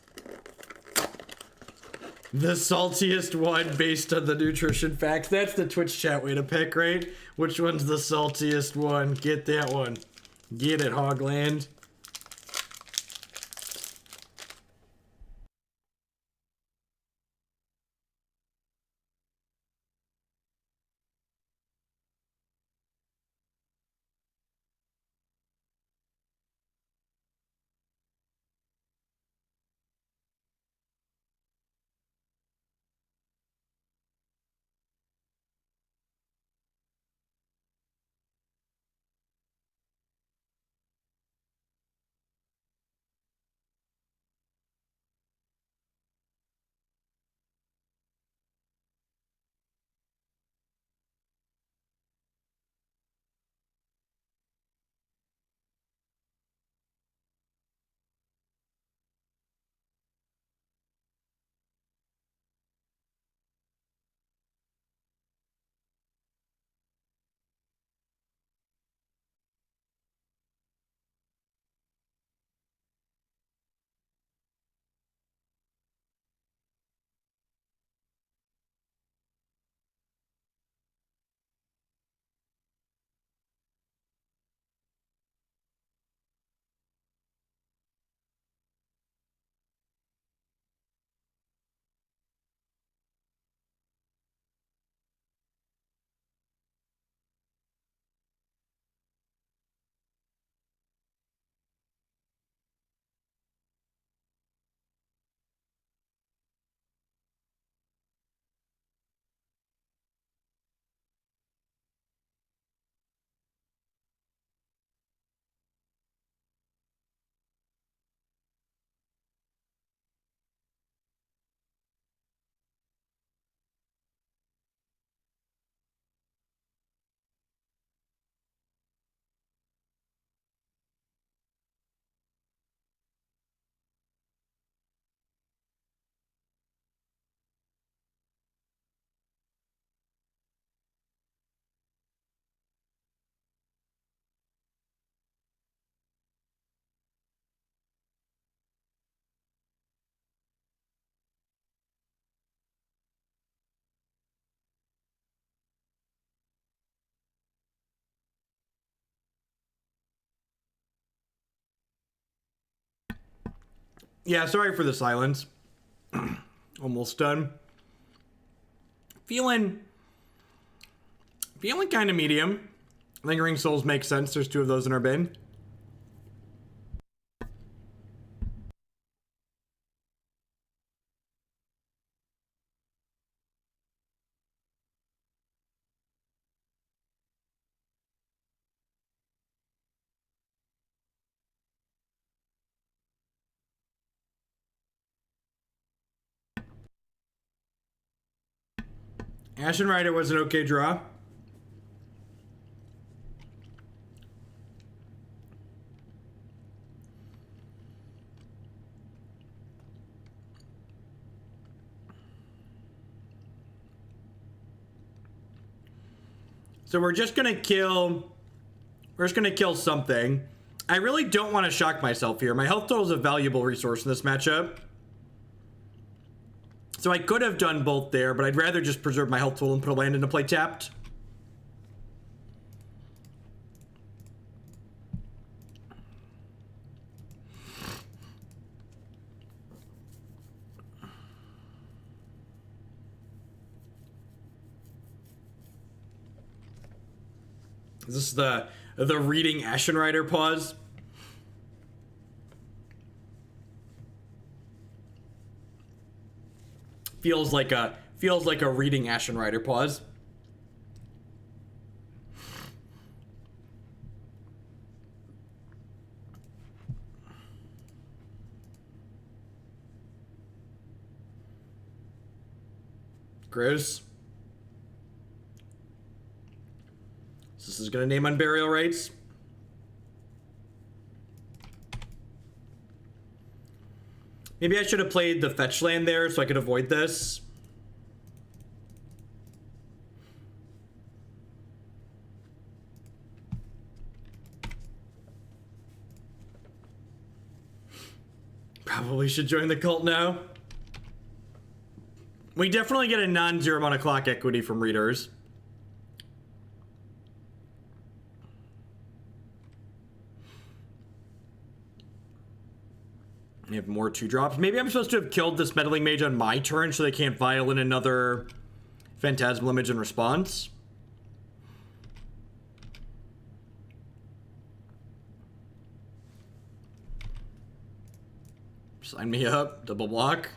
The saltiest one based on the nutrition facts. That's the Twitch chat way to pick, right? Which one's the saltiest one? Get that one. Get it, Hogland. Yeah, sorry for the silence. Almost done. Feeling kind of medium. Lingering Souls makes sense. There's 2 of those in our bin. Ashen Rider was an okay draw. So we're just gonna kill something. I really don't want to shock myself here. My health total is a valuable resource in this matchup. So I could have done both there, but I'd rather just preserve my health total and put a land into play tapped. Is this the reading Ashen Rider pause? Feels like a reading Ashen Rider pause. Gross. So this is gonna name Unburial Rites. Maybe I should have played the fetch land there so I could avoid this. Probably should join the cult now. We definitely get a non-zero amount of clock equity from readers. I have more 2-drops. Maybe I'm supposed to have killed this Meddling Mage on my turn so they can't vial in another Phantasmal Image in response. Sign me up. Double block.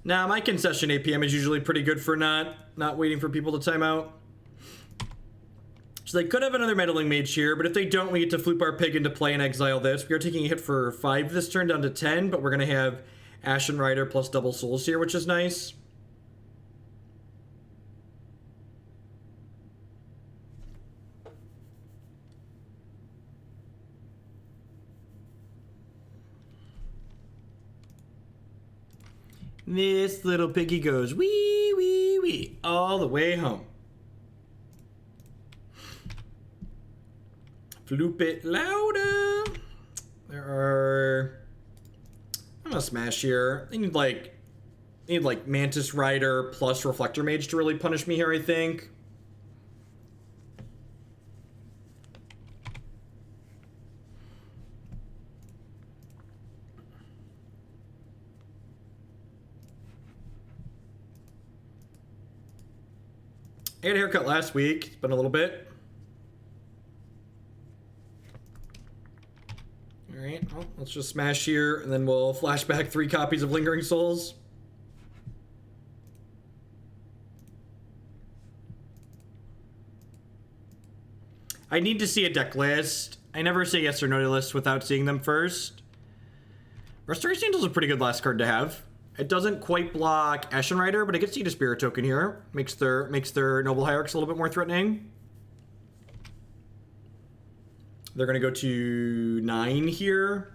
Nah, my concession APM is usually pretty good for not waiting for people to time out. So they could have another Meddling Mage here, but if they don't, we get to floop our pig into play and exile this. We are taking a hit for 5 this turn down to 10, but we're going to have Ashen Rider plus double souls here, which is nice. This little piggy goes wee, wee, wee, all the way home. Floop it louder. I'm gonna smash here. I need like Mantis Rider plus Reflector Mage to really punish me here, I think. I got a haircut last week. It's been a little bit. Alright, well, let's just smash here, and then we'll flash back 3 copies of Lingering Souls. I need to see a deck list. I never say yes or no to lists without seeing them first. Restoration Angel is a pretty good last card to have. It doesn't quite block Ashen Rider, but it gets you to Spirit Token here. Makes their Noble Hierarchs a little bit more threatening. They're going to go to 9 here.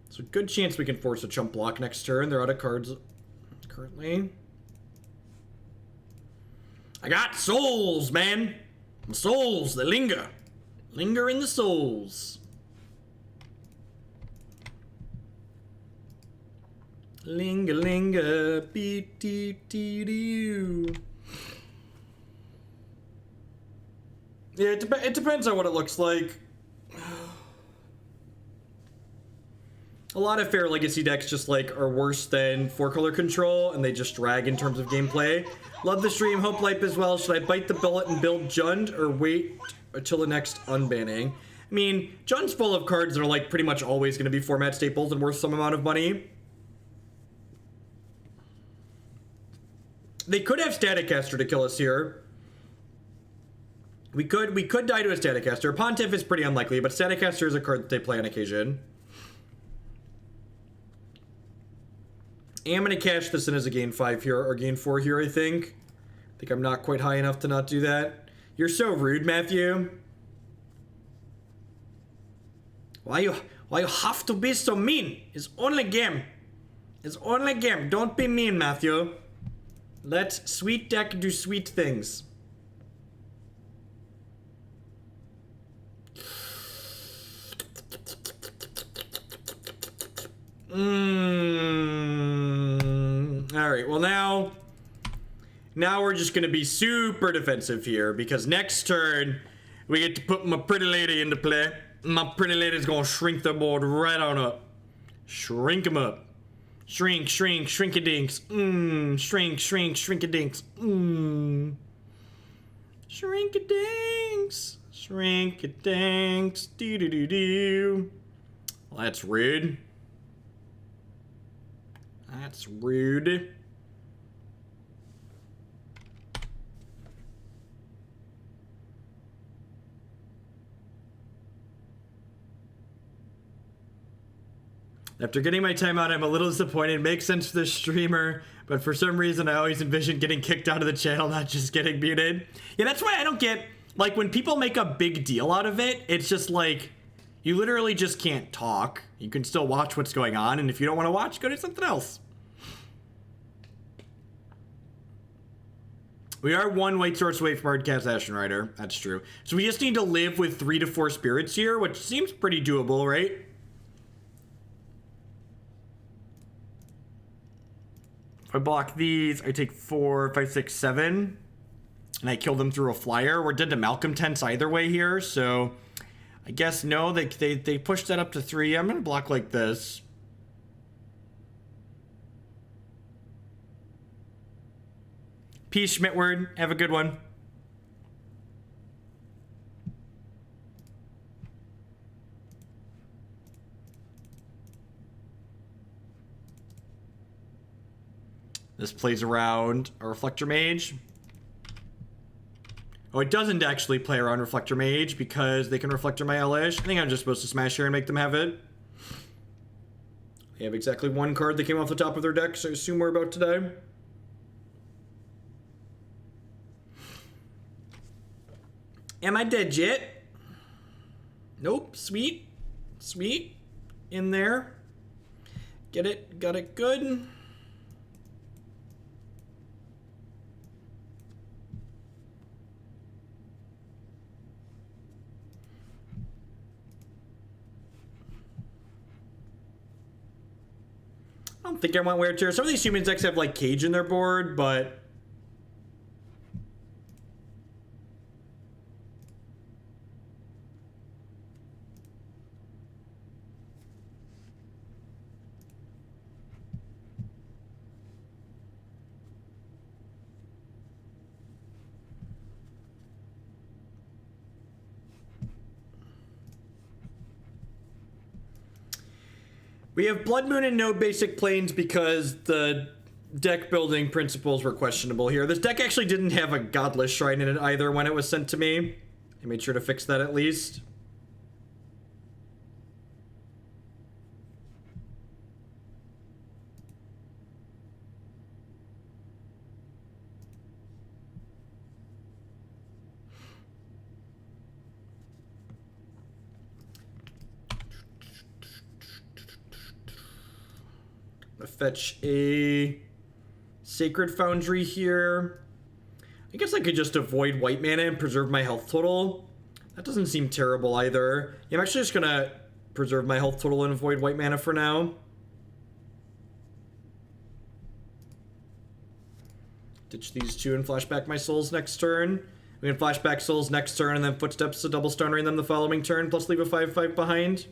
So good chance we can force a chump block next turn. They're out of cards currently. I got souls, man. The souls, they linger. Linger in the souls. Linger, linger, beep, deep, dee, dee. Yeah, it depends on what it looks like. A lot of Fair Legacy decks just like are worse than 4-color control, and they just drag in terms of gameplay. Love the stream, hope life as well. Should I bite the bullet and build Jund, or wait until the next unbanning? I mean, Jund's full of cards that are like pretty much always going to be format staples and worth some amount of money. They could have Staticaster to kill us here. We could die to a Staticaster. Pontiff is pretty unlikely, but Staticaster is a card that they play on occasion. I'm going to cash this in as a gain 5 here, or gain 4 here, I think. I think I'm not quite high enough to not do that. You're so rude, Matthew. Why you have to be so mean? It's only game. It's only game. Don't be mean, Matthew. Let sweet deck do sweet things. Alright, well now we're just gonna be super defensive here, because next turn we get to put my pretty lady into play. My pretty lady's gonna shrink the board right on up. Shrink him up. Shrink, shrink, shrink-a-dinks. Shrink, shrink, shrink-a-dinks. Shrink-a-dinks. Shrink-a-dinks. Doo-doo-doo-doo. Well, that's rude. That's rude. After getting my time out, I'm a little disappointed. It makes sense for the streamer, but for some reason I always envision getting kicked out of the channel, not just getting muted. Yeah, that's why I don't get, like, when people make a big deal out of it, it's just like, you literally just can't talk. You can still watch what's going on, and if you don't want to watch, go do something else. We are one white source away from Hardcast Ashen Rider. That's true. So we just need to live with 3 to 4 spirits here, which seems pretty doable, right? If I block these, I take 4, 5, 6, 7, and I kill them through a flyer. We're dead to Malcolm Tents either way here, so I guess no, they pushed that up to 3. I'm gonna block like this. Peace, Schmidtward. Have a good one. This plays around a Reflector Mage. Oh, it doesn't actually play around Reflector Mage because they can Reflector my Elesh. I think I'm just supposed to smash here and make them have it. They have exactly 1 card that came off the top of their deck, so I assume we're about to die. Am I dead yet? Nope. Sweet. Sweet. In there. Get it. Got it good. I don't think I want Wear Tear. Some of these humans decks have like Cage in their board, but we have Blood Moon and no basic planes because the deck building principles were questionable here. This deck actually didn't have a Godless Shrine in it either when it was sent to me. I made sure to fix that at least. Fetch a Sacred Foundry here. I guess I could just avoid white mana and preserve my health total. That doesn't seem terrible either. Yeah, I'm actually just gonna preserve my health total and avoid white mana for now. Ditch these two and flashback my souls next turn. We can flashback souls next turn and then footsteps to double stone ring them the following turn, plus leave a 5/5 behind.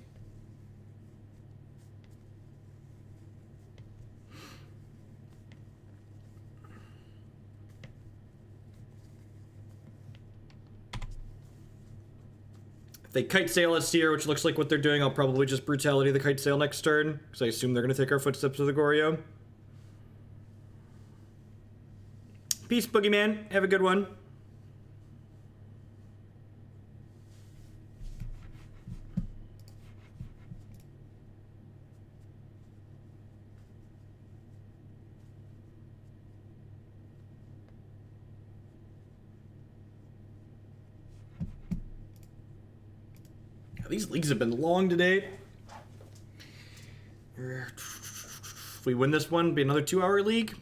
If they kite sail us here, which looks like what they're doing, I'll probably just brutality the kite sail next turn, because I assume they're going to take our footsteps to the Goryo. Peace, Boogeyman. Have a good one. These leagues have been long today. If we win this one, it'll be another 2-hour league.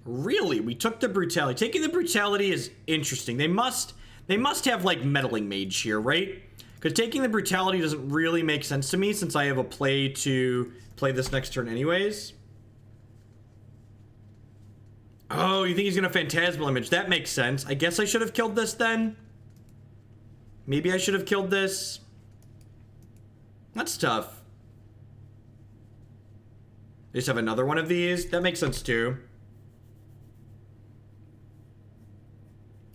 Really? We took the brutality. Taking the brutality is interesting. They must have like meddling mage here, right? Because taking the brutality doesn't really make sense to me since I have a play to play this next turn anyways. Oh, you think he's gonna phantasmal image? That makes sense. I guess I should have killed this then. Maybe I should have killed this. That's tough. They just have another one of these. That makes sense too.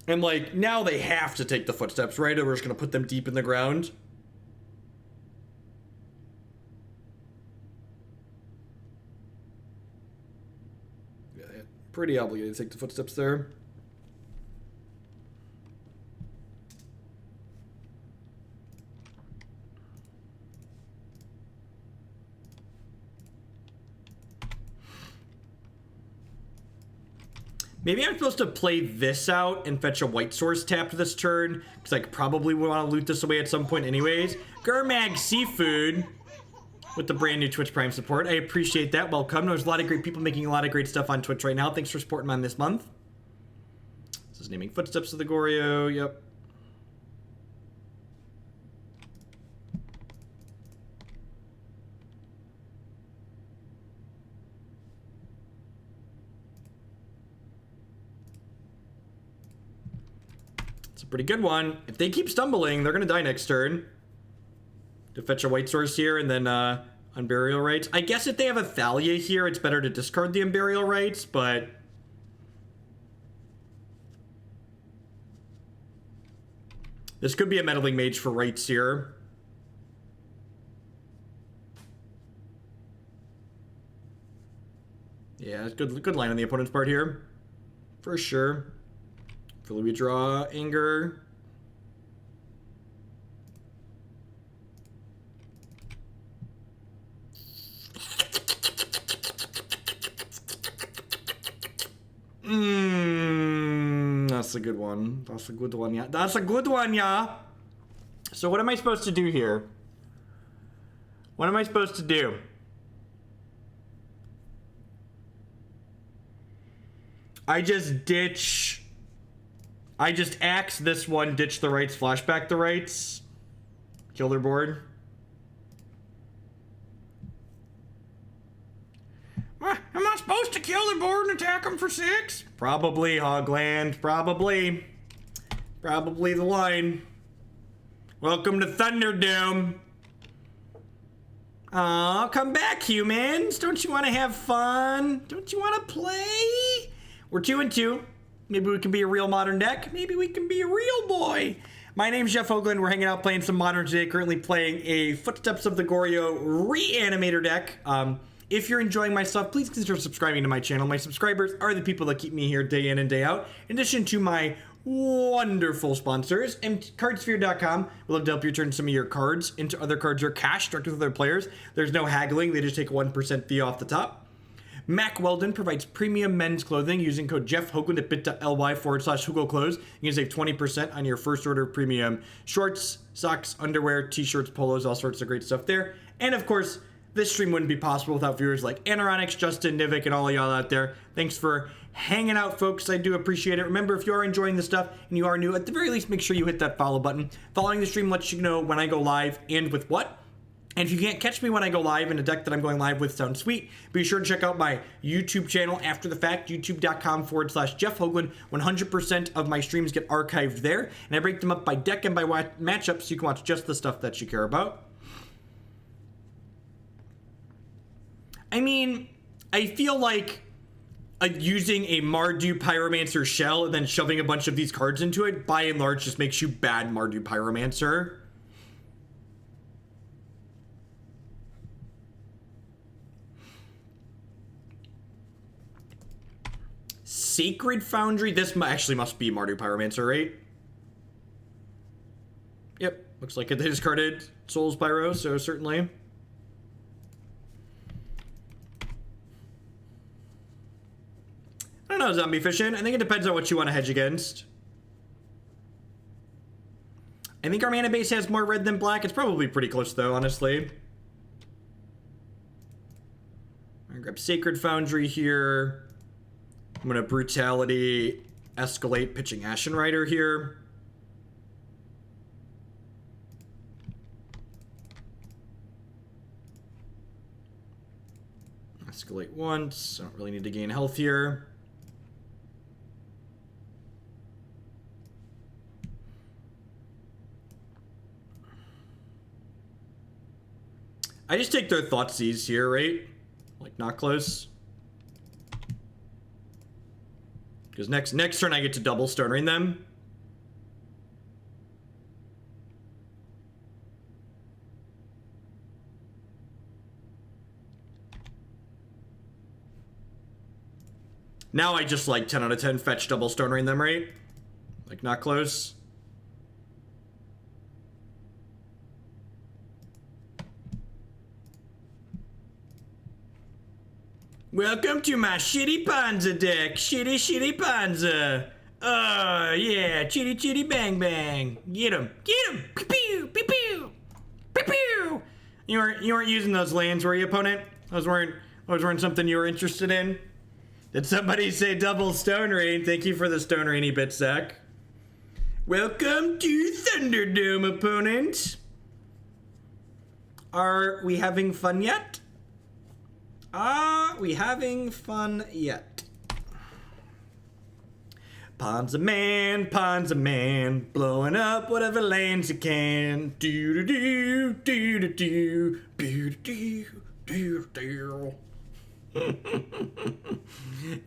And like, now they have to take the footsteps, right? Or we're just gonna put them deep in the ground. Yeah, pretty obligated to take the footsteps there. Maybe I'm supposed to play this out and fetch a white source tapped this turn, because I probably want to loot this away at some point anyways. Gurmag Seafood with the brand new Twitch Prime support. I appreciate that. Welcome. There's a lot of great people making a lot of great stuff on Twitch right now. Thanks for supporting mine this month. This is naming Footsteps of the Goryo. Yep. Pretty good one. If they keep stumbling, they're gonna die next turn. To fetch a white source here and then Unburial Rites. I guess if they have a Thalia here, it's better to discard the Unburial Rites, but this could be a meddling mage for rights here. Yeah, good line on the opponent's part here. For sure. Fully we draw Anger. That's a good one. That's a good one, yeah. That's a good one, yeah. So what am I supposed to do here? What am I supposed to do? I just axe this one, ditch the rights, flashback the rights, kill their board. Am I supposed to kill their board and attack them for 6? Probably, Hogland. Probably the line. Welcome to Thunderdome. Aw, come back, humans. Don't you want to have fun? Don't you want to play? We're 2-2. Maybe we can be a real modern deck. Maybe we can be a real boy. My name's Jeff Hoagland. We're hanging out playing some modern today. Currently playing a Footsteps of the Goryo Reanimator deck. If you're enjoying my stuff, please consider subscribing to my channel. My subscribers are the people that keep me here day in and day out. In addition to my wonderful sponsors, and cardsphere.com will love to help you turn some of your cards into other cards or cash directly with other players. There's no haggling. They just take a 1% fee off the top. Mac Weldon provides premium men's clothing using code JeffHoagland at bit.ly/HugoClothes. You can save 20% on your first order of premium shorts, socks, underwear, t-shirts, polos, all sorts of great stuff there. And of course, this stream wouldn't be possible without viewers like Anaronix, Justin, Nivik, and all of y'all out there. Thanks for hanging out, folks. I do appreciate it. Remember, if you are enjoying this stuff and you are new, at the very least, make sure you hit that follow button. Following the stream lets you know when I go live and with what. And if you can't catch me when I go live in a deck that I'm going live with sounds sweet, be sure to check out my YouTube channel after the fact, youtube.com/Jeff Hoagland. 100% of my streams get archived there, and I break them up by deck and by matchup so you can watch just the stuff that you care about. I mean, I feel like using a Mardu Pyromancer shell and then shoving a bunch of these cards into it, by and large, just makes you bad Mardu Pyromancer. Sacred Foundry. This actually must be Mardu Pyromancer, right? Yep. Looks like it. They discarded Soul's Pyro, so certainly. I don't know, Zombie Fishin'. I think it depends on what you want to hedge against. I think our mana base has more red than black. It's probably pretty close, though, honestly. I'm gonna grab Sacred Foundry here. I'm gonna Brutality, escalate, pitching Ashen Rider here. Escalate once. I don't really need to gain health here. I just take their Thoughtseize here, right? Like, not close. Because next turn I get to double stonering them. Now I just like 10 out of 10 fetch double stonering them, right? Like, not close. Welcome to my shitty Ponza deck. Shitty Ponza. Oh, yeah. Chitty bang bang. Get him. Get him. Pew pew. Pew pew. Pew pew. You weren't using those lands, were you, opponent? Those weren't something you were interested in? Did somebody say double Stone Rain? Thank you for the Stone Rainy bit, Zach. Welcome to Thunderdome, opponent. Are we having fun yet? Are we having fun yet? Ponza man, blowing up whatever lands you can. Do do do do do do do do do.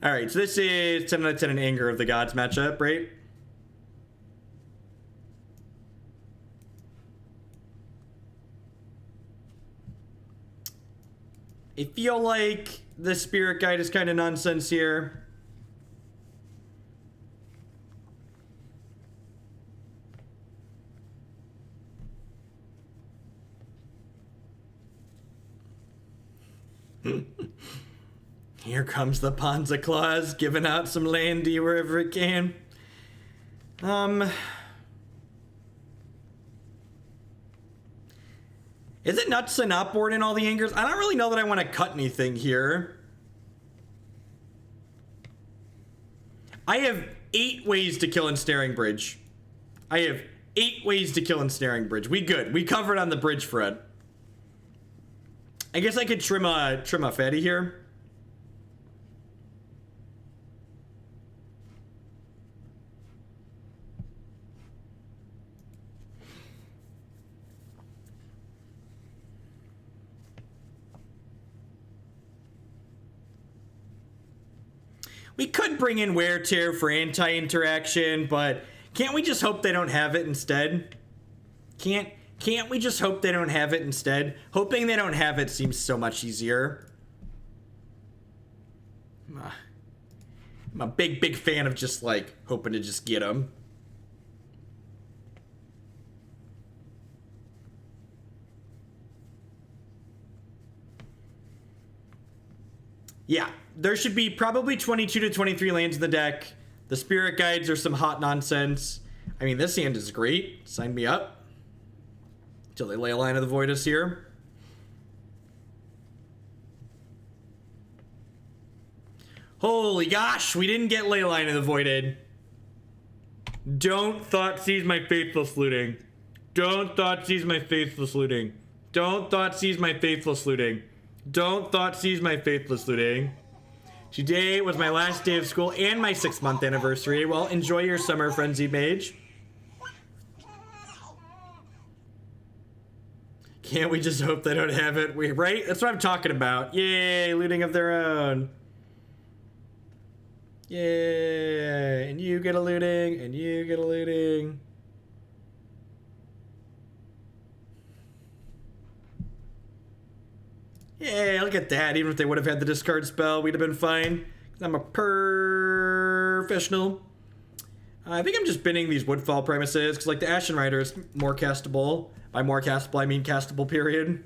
All right, so this is 10 out of 10 in Anger of the Gods matchup, right? I feel like the Spirit Guide is kind of nonsense here. Here comes the Ponza Claus, giving out some landy wherever it can. Is it nuts to not board in all the Angers? I don't really know that I want to cut anything here. I have 8 ways to kill Ensnaring Bridge. I have 8 ways to kill Ensnaring Bridge. We good. We covered on the bridge, Fred. I guess I could trim a fatty here. We could bring in Wear Tear for anti-interaction, but can't we just hope they don't have it instead? Can't we just hope they don't have it instead? Hoping they don't have it seems so much easier. I'm a big fan of just like hoping to just get them. Yeah, there should be probably 22 to 23 lands in the deck. The Spirit Guides are some hot nonsense. I mean, this hand is great. Sign me up. Until they lay a Line of the Void us here. Holy gosh, we didn't get Leyline of the Voided. Don't Thoughtseize my Faithless Looting. Don't Thoughtseize my Faithless Looting. Don't Thoughtseize my Faithless Looting. Don't Thoughtseize my Faithless Looting. Today was my last day of school and my 6-month anniversary. Well, enjoy your summer, Frenzied Mage. Can't we just hope they don't have it? Right? That's what I'm talking about. Yay, looting of their own. Yay, and you get a looting, and you get a looting. Yay, look at that. Even if they would have had the discard spell, we'd have been fine. I'm a professional. I think I'm just binning these Woodfall Primuses, because like the Ashen Rider is more castable. By more castable, I mean castable, period.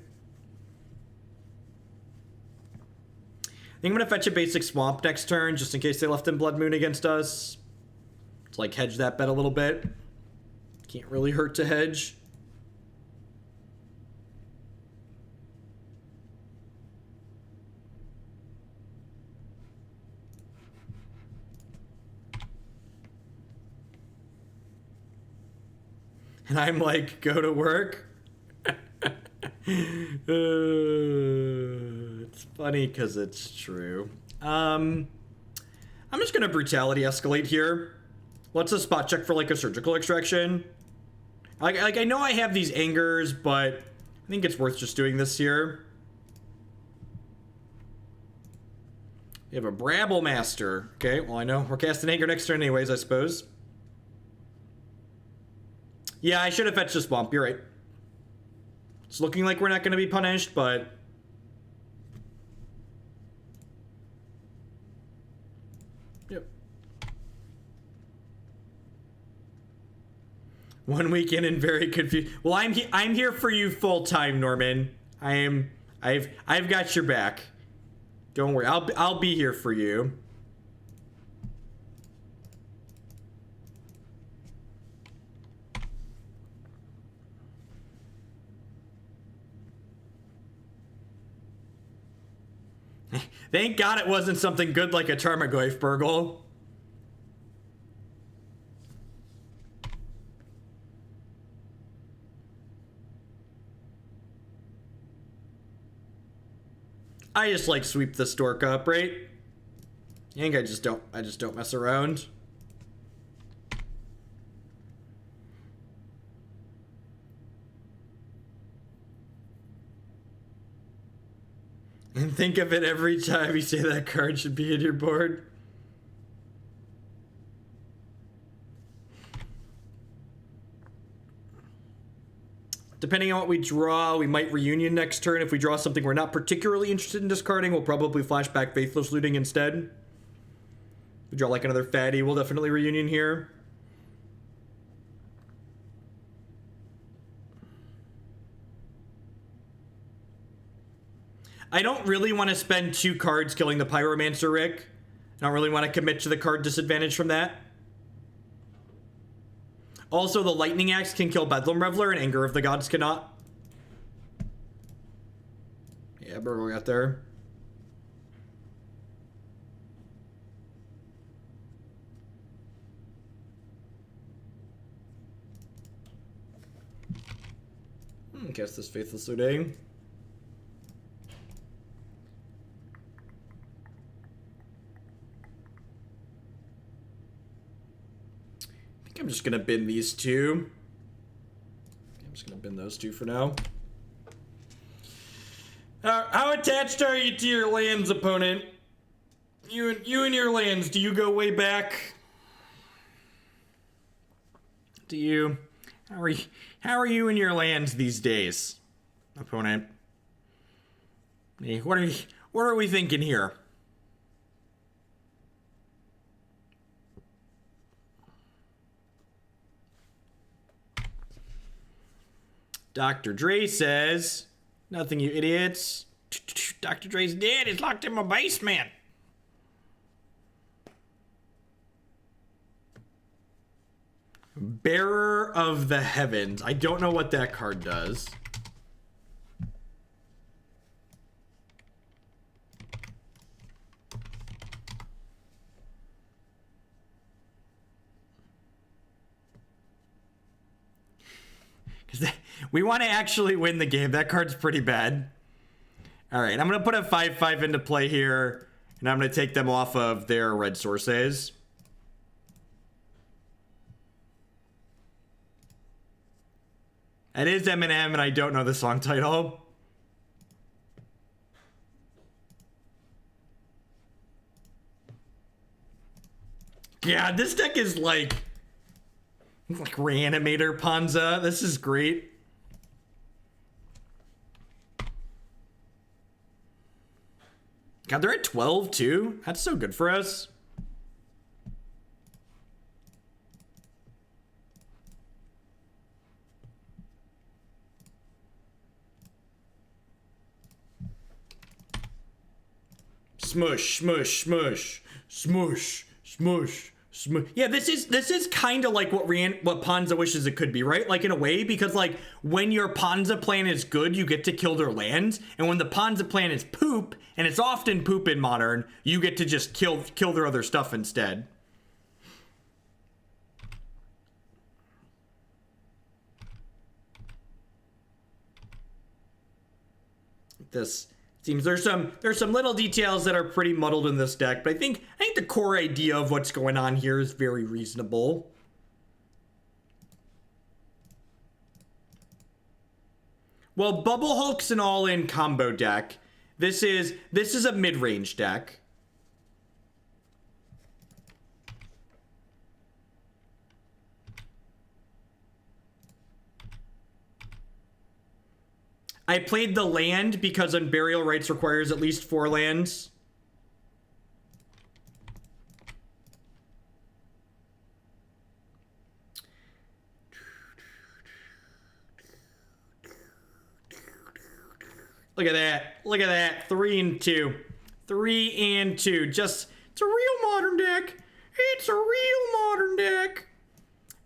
I think I'm going to fetch a basic Swamp next turn, just in case they left in Blood Moon against us. To like hedge that bet a little bit. Can't really hurt to hedge. And I'm like, go to work. It's funny because it's true. I'm just gonna Brutality escalate here. Let's a spot check for like a surgical extraction. Like I know I have these angers, but I think it's worth just doing this here. We have a Brabble Master. Okay, well I know we're casting anger next turn anyways, I suppose. Yeah, I should have fetched a Swamp, you're right. It's looking like we're not going to be punished, but... Yep. 1 weekend and very confused. Well, I'm here for you full time, Norman. I've got your back. Don't worry, I'll be here for you. Thank God it wasn't something good like a Tarmogoyf Burgle. I just like sweep the stork up, right? I think I just don't mess around. And think of it every time you say that card should be in your board. Depending on what we draw, we might Reunion next turn. If we draw something we're not particularly interested in discarding, we'll probably flash back Faithless Looting instead. If we draw like another fatty, we'll definitely Reunion here. I don't really want to spend 2 cards killing the Pyromancer, Rick. I don't really want to commit to the card disadvantage from that. Also, the Lightning Axe can kill Bedlam Reveler and Anger of the Gods cannot. Yeah, Burgle got there. Cast this Faithless Looting. I'm just gonna bin these 2. I'm just gonna bin those 2 for now. How attached are you to your lands, opponent? You and your lands, do you go way back? Do you? How are you and your lands these days, opponent? Hey, what are we thinking here? Dr. Dre says, nothing, you idiots. Dr. Dre's dead. He's locked in my basement. Bearer of the Heavens. I don't know what that card does. We want to actually win the game. That card's pretty bad. All right, I'm going to put a 5/5 into play here, and I'm going to take them off of their red sources. It is Eminem, and I don't know the song title. God, this deck is like Reanimator Ponza. This is great. God, they're at 12 too. That's so good for us. Smush, smush, smush, smush, smush, smush. Yeah, this is kind of like what Ponza wishes it could be, right? Like in a way, because like when your Ponza plan is good, you get to kill their lands, and when the Ponza plan is poop, and it's often poop in Modern, you get to just kill their other stuff instead. This seems there's some little details that are pretty muddled in this deck, but I think the core idea of what's going on here is very reasonable. Well, Bubble Hulk's an all-in combo deck. This is a mid-range deck. I played the land because Unburial Rites requires at least 4 lands. Look at that. Look at that. 3 and 2. 3 and 2. Just, it's a real modern deck. It's a real modern deck.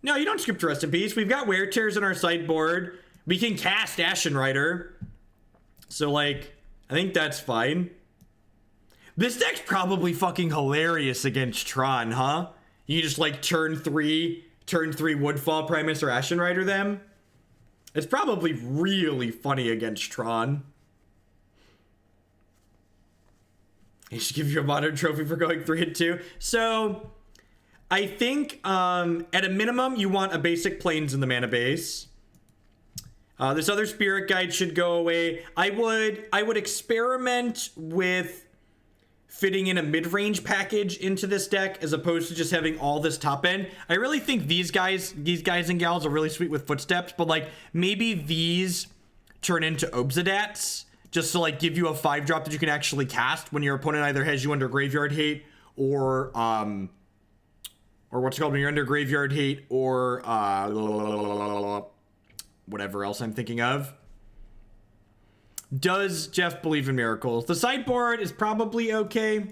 No, you don't skip to Rest in Peace. We've got Wear Tears in our sideboard. We can cast Ashen Rider. So, like, I think that's fine. This deck's probably fucking hilarious against Tron, huh? You just, like, turn 3 Woodfall Primus or Ashen Rider them. It's probably really funny against Tron. He should give you a modern trophy for going 3 and 2. So, I think, at a minimum, you want a basic Plains in the mana base. This other Spirit Guide should go away. I would experiment with fitting in a mid-range package into this deck as opposed to just having all this top end. I really think these guys and gals are really sweet with Footsteps, but like maybe these turn into Obzidats just to like give you a 5-drop that you can actually cast when your opponent either has you under Graveyard Hate or what's it called when you're under Graveyard Hate or whatever else I'm thinking of. Does Jeff believe in miracles? The sideboard is probably okay. I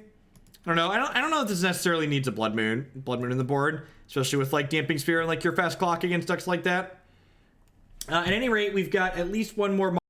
don't know. I don't know if this necessarily needs a Blood Moon in the board, especially with like Damping Sphere and like your fast clock against decks like that. At any rate, we've got at least one more